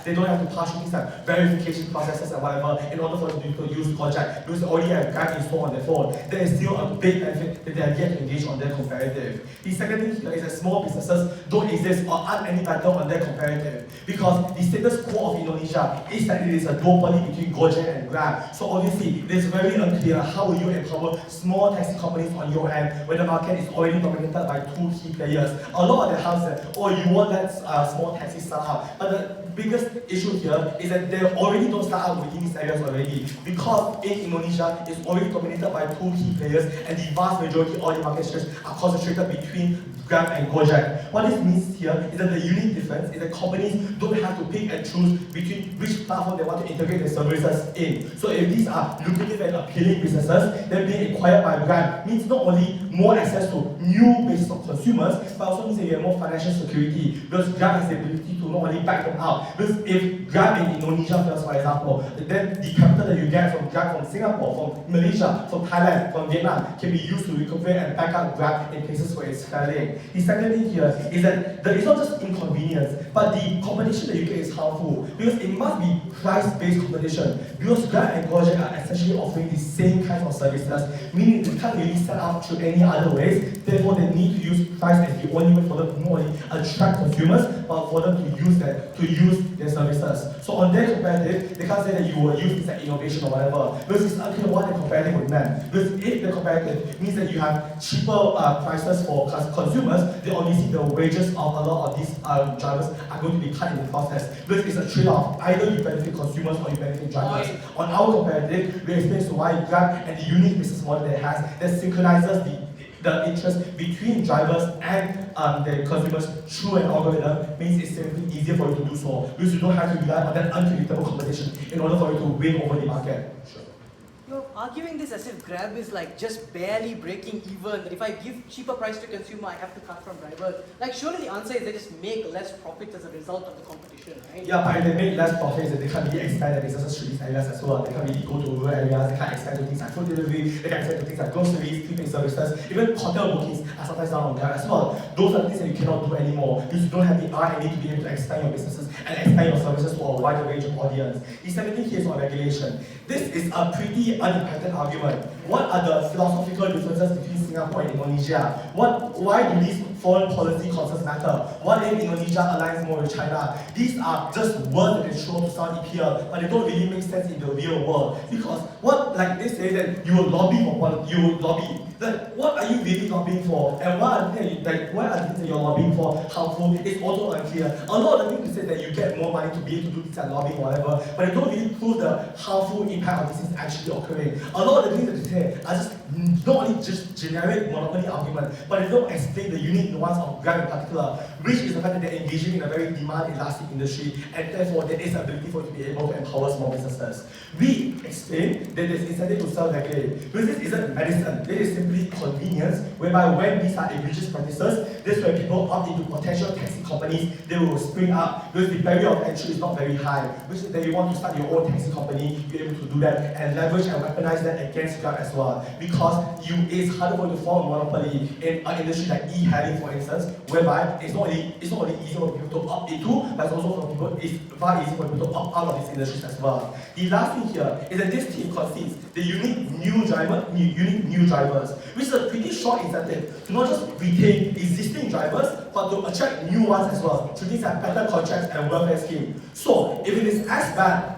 they don't have to pass through these like verification processes and whatever in order for them to use Gojek, because they already have Grab installed on their phone. There is still a big benefit that they have yet to engage on their comparative. The second thing here is that small businesses don't exist or aren't any better on their comparative, because the status quo of Indonesia is that it is a duopoly between Gojek and Grab. So obviously, it is very unclear how will you empower small taxi companies on your end when the market is already dominated by two key players. A lot of the houses say, oh, you won't let small taxis start up. But the biggest issue here is that they already don't start out within these areas already, because in Indonesia, it's already dominated by two key players and the vast majority of the market shares are concentrated between Grab and Gojek. What this means here is that the unique difference is that companies don't have to pick and choose between which platform they want to integrate their services in. So if these are lucrative and appealing businesses, then being acquired by Grab means not only more access to new bases of consumers, but also means that you have more financial security, because Grab has the ability to not only back them out. Because if Grab in Indonesia fails, for example, then the capital that you get from Grab from Singapore, from Malaysia, from Thailand, from Vietnam can be used to recuperate and back up Grab in places where it's failing. The second thing here is that there is not just inconvenience, but the competition that you get is harmful, because it must be price-based competition, because Grab and Gojek are essentially offering the same kinds of services, meaning they can't really set up through any other ways. Therefore, they need to use price as the only way for them to not only attract consumers, but for them to use their services. So on their comparative, they can't say that you will use this as innovation or whatever, because it's unclear what the comparative would mean. Because if the comparative means that you have cheaper prices for consumers, then obviously the wages of a lot of these drivers are going to be cut in the process, because it's a trade-off. Either you benefit consumers or you benefit drivers. On our comparative, we explain why Grab and the unique business model that it has that synchronizes the interest between drivers and the consumers through an algorithm means it's simply easier for you to do so, because you don't have to rely on that unpredictable competition in order for you to win over the market. Sure. You're arguing this as if Grab is like just barely breaking even, that if I give cheaper price to consumer, I have to cut from drivers. Like surely the answer is they just make less profits as a result of the competition, right? Yeah, but if they make less profits, they can't really expand their businesses to these areas as well. They can't really go to rural areas, they can't expand to things like food delivery, they can't expand to things like groceries, prepaid services, even hotel bookings are sometimes down on Grab as well. Those are things that you cannot do anymore, because you don't have the R&D to be able to expand your businesses and expand your services to a wider range of audience. The second thing here is on regulation. This is a pretty unimpacted argument. What are the philosophical differences between Singapore and Indonesia? Why do these foreign policy concerns matter? What if Indonesia aligns more with China? These are just words that they throw to sound appeal, but they don't really make sense in the real world. Because they say that you will lobby for like, what are you really lobbying for? And what are the things that you're lobbying for harmful is also unclear. A lot of the things say that you get more money to be able to do things like lobbying or whatever, but they don't really prove the harmful impact of these things actually occurring. A lot of the things that they say are just not only just generic monopoly argument, but they don't explain the unique nuance of Grab in particular, which is the fact that they're engaging in a very demand-elastic industry, and therefore there is ability for it to be able to empower small businesses. We explain that there's incentive to self-regulate, because this isn't medicine, this is simply convenience, whereby when these are egregious practices, this is where people opt into potential taxi companies, they will spring up, because the barrier of entry is not very high, which is that you want to start your own taxi company, you're able to do that, and leverage and weaponize that against Grab as well, because it's harder for you to form a monopoly in an industry like e-hailing, for instance, whereby it's not only easy for people to opt into, but it's also for people, it's far easier for people to opt out of these industries as well. The last thing here is that this team concedes the unique new drivers, which is a pretty short incentive to not just retain existing drivers, but to attract new ones as well, through things like better contracts and welfare scheme. So if it is as bad,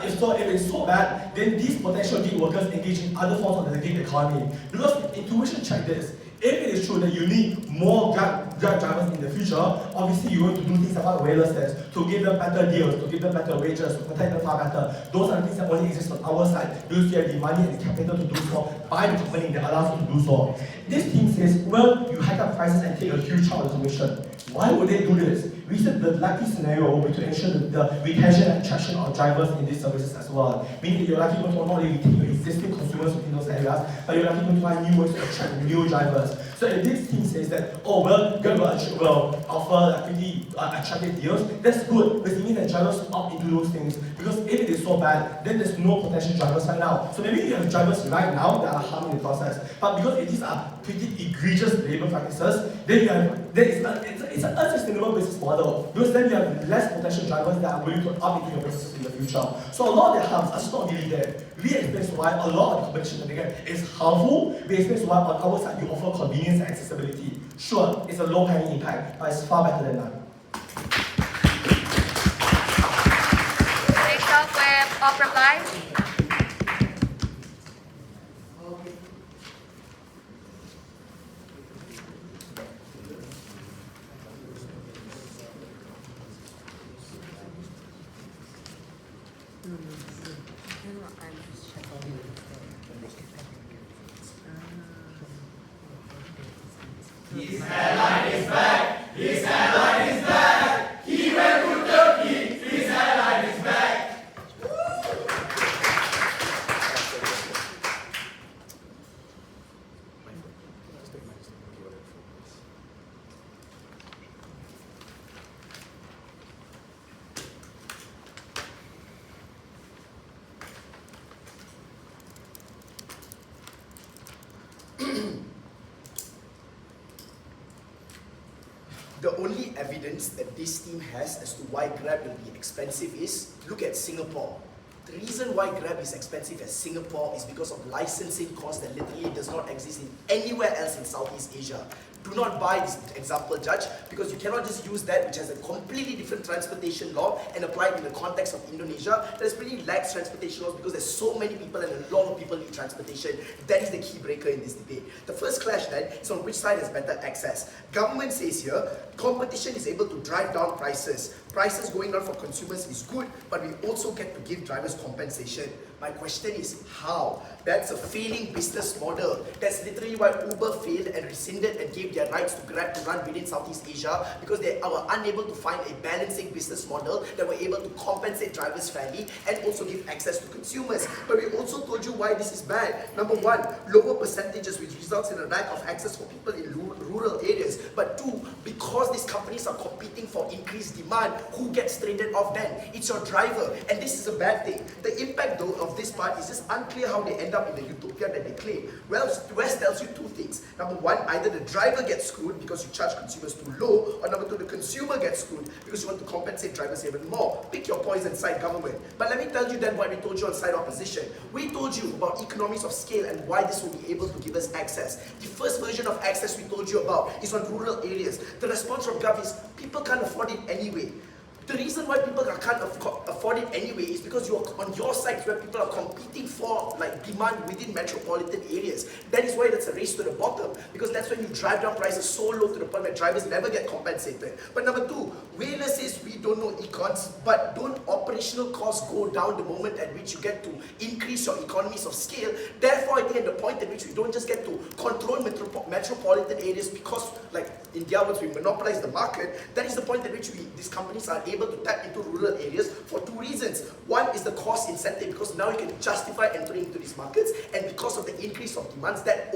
if it's so bad, then these potential gig workers engage in other forms of the gig economy. Because intuition check this. If it is true that you need more Grab drivers in the future, obviously you're going to do things about whaler stands, to give them better deals, to give them better wages, to protect them far better. Those are the things that only exist on our side, because you have the money and the capital to do so by the company that allows you to do so. This team says, well, you hike up prices and take a huge chunk of the commission. Why would they do this? We said the likely scenario will be to ensure the retention and attraction of drivers in these services as well. Meaning that you're likely going to not only retain your existing consumers within those areas, but you're likely going to find new ways to attract new drivers. So if this team says that, oh well, Grab will offer like pretty attractive deals, that's good, because it means that drivers will opt into those things. Because if it is so bad, then there's no potential drivers right now. So maybe you have drivers right now that are harming the process. But because these are pretty egregious labor practices, then you have it's an unsustainable business model, because then you have less potential drivers that are willing to opt into your businesses in the future. So a lot of their harms are just not really there. We explain why a lot of the competition that they get is harmful. We explain why on our side you offer convenience and accessibility. Sure, it's a low-hanging impact, but it's far better than none. Next up with Pop Reply. His airline is back! His airline is back! He went to Turkey! His airline is back! The only evidence that this team has as to why Grab will be expensive is, look at Singapore. The reason why Grab is expensive as Singapore is because of licensing costs that literally does not exist in anywhere else in Southeast Asia. Do not buy this example, Judge, because you cannot just use that, which has a completely different transportation law, and apply it in the context of Indonesia. There's pretty lax transportation laws because there's so many people and a lot of people need transportation. That is the key breaker in this debate. The first clash then is on which side has better access. Government says here, competition is able to drive down prices. Prices going down for consumers is good, but we also get to give drivers compensation. My question is how? That's a failing business model. That's literally why Uber failed and rescinded and gave their rights to Grab to run within Southeast Asia, because they were unable to find a balancing business model that were able to compensate drivers fairly and also give access to consumers. But we also told you why this is bad. Number one, lower percentages, which results in a lack of access for people in rural areas. But two, because these companies are competing for increased demand, who gets traded off then? It's your driver, and this is a bad thing. The impact though of this part is just unclear how they end up in the utopia that they claim. Well, West tells you two things. Number one, either the driver gets screwed because you charge consumers too low, or number two, the consumer gets screwed because you want to compensate drivers even more. Pick your poison, side government. But let me tell you then what we told you on side opposition. We told you about economies of scale and why this will be able to give us access. The first version of access we told you about is on rural areas. The response from Gov is people can't afford it anyway. The reason why people can't afford it anyway is because you're on your sites where people are competing for demand within metropolitan areas. That is why that's a race to the bottom, because that's when you drive down prices so low to the point where drivers never get compensated. But number two, Wheeler says we don't know econs, but don't operational costs go down the moment at which you get to increase your economies of scale? Therefore, I think at the point at which we don't just get to control metropolitan areas because, like in their words, we monopolize the market, that is the point at which these companies are able to tap into rural areas for two reasons. One is the cost incentive, because now you can justify entering into these markets, and because of the increase of demands that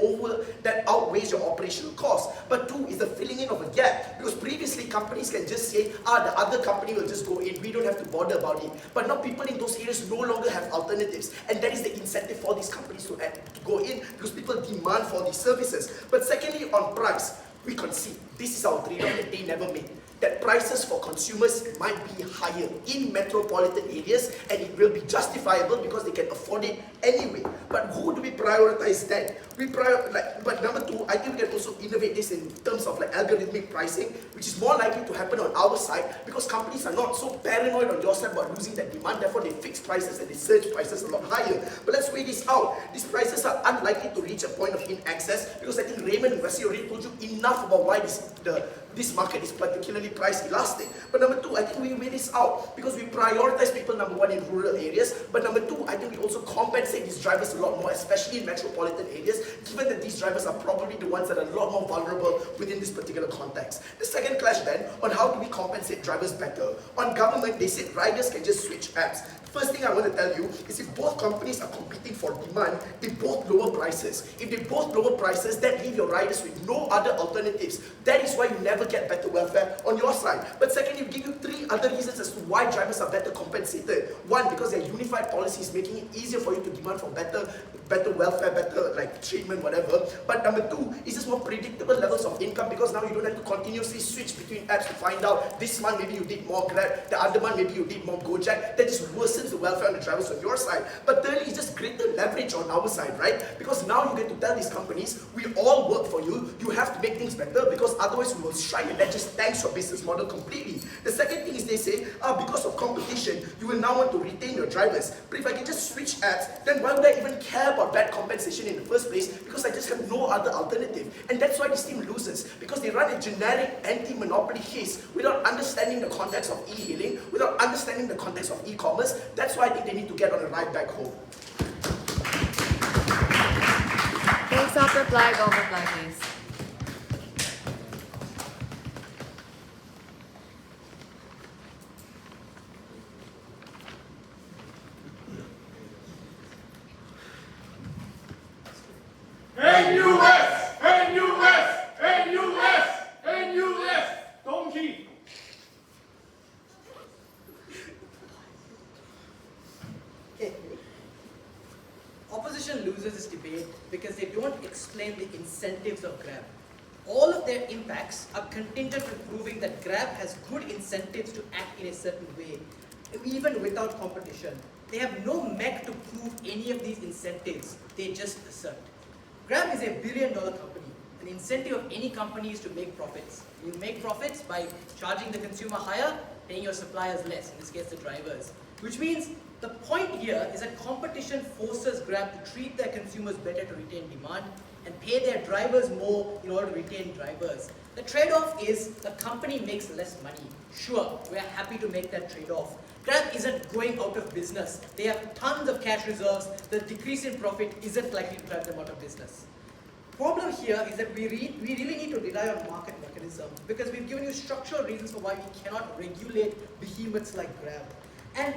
outweighs your operational costs. But two is the filling in of a gap, because previously companies can just say, the other company will just go in, we don't have to bother about it. But now people in those areas no longer have alternatives, and that is the incentive for these companies to go in, because people demand for these services. But secondly, on price, we concede. This is our trade-off that they never made. that prices for consumers might be higher in metropolitan areas, and it will be justifiable because they can afford it anyway. But who do we prioritize then? But number two, I think we can also innovate this in terms of like algorithmic pricing, which is more likely to happen on our side because companies are not so paranoid on your side about losing that demand, therefore they fix prices and they surge prices a lot higher. But let's weigh this out. These prices are unlikely to reach a point of inaccess because I think Raymond and Wesley already told you enough about why this market is particularly price elastic. But number two, I think we weigh this out because we prioritize people, number one, in rural areas. But number two, I think we also compensate these drivers a lot more, especially in metropolitan areas, given that these drivers are probably the ones that are a lot more vulnerable within this particular context. The second clash then, on how do we compensate drivers better? On government, they said riders can just switch apps. First thing I want to tell you is if both companies are competing for demand, they both lower prices. If they both lower prices, that leave your riders with no other alternatives. That is why you never get better welfare on your side. But second, you give you three other reasons as to why drivers are better compensated. One, because their unified policy is making it easier for you to demand for better welfare, better like treatment, whatever. But number two, it's just more predictable levels of income because now you don't have to continuously switch between apps to find out this month maybe you did more Grab, the other month maybe you did more Gojek. That just worsens the welfare on the drivers on your side. But thirdly, it's just greater leverage on our side, right? Because now you get to tell these companies, we all work for you, you have to make things better because otherwise we will strike and that just tanks your business model completely. The second thing is they say, because of competition, you will now want to retain your drivers. But if I can just switch apps, then why would I even care about bad compensation in the first place? Because I just have no other alternative. And that's why this team loses, because they run a generic anti-monopoly case without understanding the context of e-hailing, without understanding the context of e-commerce. That's why I think they need to get on a ride back home. Thanks, I'll reply. Go reply, please. NUS! NUS! NUS! NUS! Donkey! Opposition loses this debate because they don't explain the incentives of Grab. All of their impacts are contingent on proving that Grab has good incentives to act in a certain way, even without competition. They have no mech to prove any of these incentives, they just assert. Grab is a billion-dollar company. An incentive of any company is to make profits. You make profits by charging the consumer higher, paying your suppliers less, in this case the drivers. Which means the point here is that competition forces Grab to treat their consumers better to retain demand and pay their drivers more in order to retain drivers. The trade-off is the company makes less money. Sure, we are happy to make that trade-off. Grab isn't going out of business. They have tons of cash reserves. The decrease in profit isn't likely to drive them out of business. Problem here is that we really need to rely on market mechanism because we've given you structural reasons for why we cannot regulate behemoths like Grab. And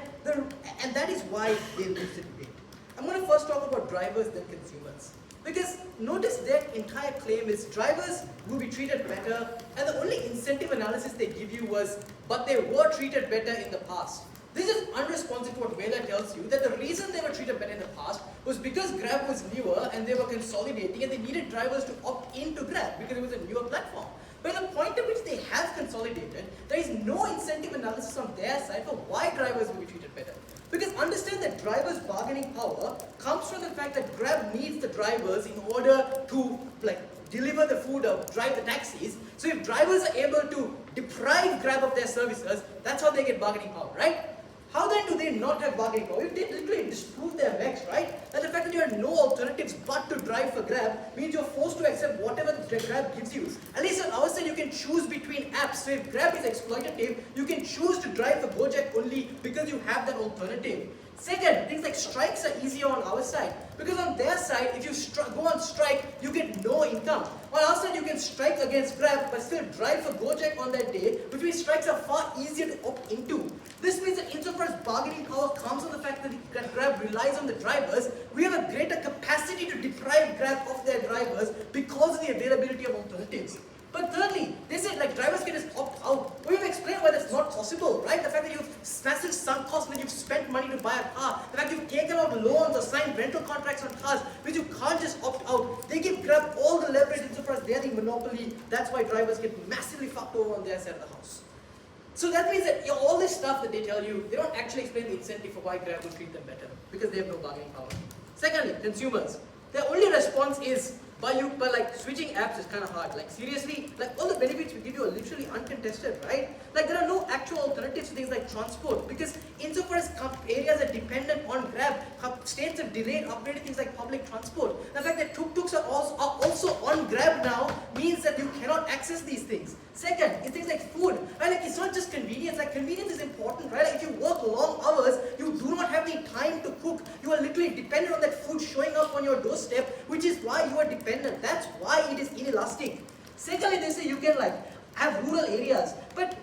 that is why they lose the debate. I'm going to first talk about drivers, then consumers. Because notice their entire claim is drivers will be treated better, and the only incentive analysis they give you was, but they were treated better in the past. This is unresponsive to what Vela tells you, that the reason they were treated better in the past was because Grab was newer and they were consolidating and they needed drivers to opt into Grab because it was a newer platform. But at the point at which they have consolidated, there is no incentive analysis on their side for why drivers will be treated better. Because understand that drivers' bargaining power comes from the fact that Grab needs the drivers in order to deliver the food or drive the taxis. So if drivers are able to deprive Grab of their services, that's how they get bargaining power, right? How then do they not have bargaining power? If they literally disprove their mechs, right? And the fact that you have no alternatives but to drive for Grab means you're forced to accept whatever Grab gives you. At least on our side, you can choose between apps. So if Grab is exploitative, you can choose to drive for Gojek only because you have that alternative. Second, things like strikes are easier on our side. Because on their side, if you go on strike, you get no income. On our side, you can strike against Grab, but still drive for Gojek on that day, which means strikes are far easier to opt into. This means that insofar as bargaining power comes from the fact that Grab relies on the drivers, we have a greater capacity to deprive Grab of their drivers because of the availability of alternatives. But thirdly, they said drivers can just opt out. We've explained why that's not possible, right? The fact that you've massive sunk costs when you've spent money to buy a car, the fact you've taken out loans or signed rental contracts on cars, which you can't just opt out. They give Grab all the leverage insofar as they're the monopoly. That's why drivers get massively fucked over on their side of the house. So that means that all this stuff that they tell you, they don't actually explain the incentive for why Grab will treat them better, because they have no bargaining power. Secondly, consumers. Their only response is, but like switching apps is kind of hard. Like seriously, like all the benefits we give you are literally uncontested, right? Like there are no actual alternatives to things like transport, because insofar as areas are dependent on Grab, states have delayed upgrading things like public transport. The fact that tuk-tuks are also on Grab now means that you cannot access these things. Second, it's things like food, right? Like it's not just convenience. Like convenience is important, right? Like if you work long hours, you do not have the time to cook. You are literally dependent on that food showing up on your doorstep, which is why you are dependent. That's why it is inelastic. Secondly, they say you can like have rural areas, but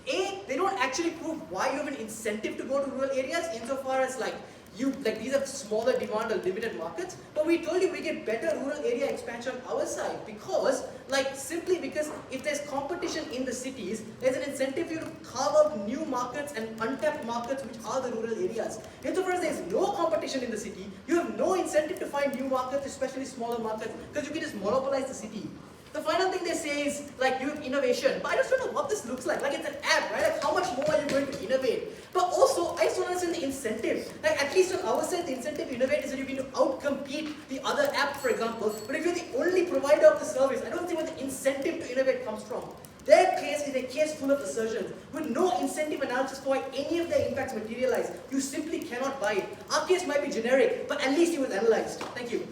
they don't actually prove why you have an incentive to go to rural areas insofar as like these are smaller demand or limited markets, but we told you we get better rural area expansion on our side because simply because if there's competition in the cities, there's an incentive for you to carve out new markets and untapped markets which are the rural areas. Insofar as there's no competition in the city, you have no incentive to find new markets, especially smaller markets, because you can just monopolize the city. The final thing they say is like you have innovation, but I just don't know what this looks like. Like it's an app, right? Like how much more are you going to innovate? But also, I just don't understand the incentive. Like at least on our side, the incentive to innovate is that you need to outcompete the other app, for example. But if you're the only provider of the service, I don't see where the incentive to innovate comes from. Their case is a case full of assertions with no incentive analysis for why any of their impacts materialize. You simply cannot buy it. Our case might be generic, but at least it was analyzed. Thank you.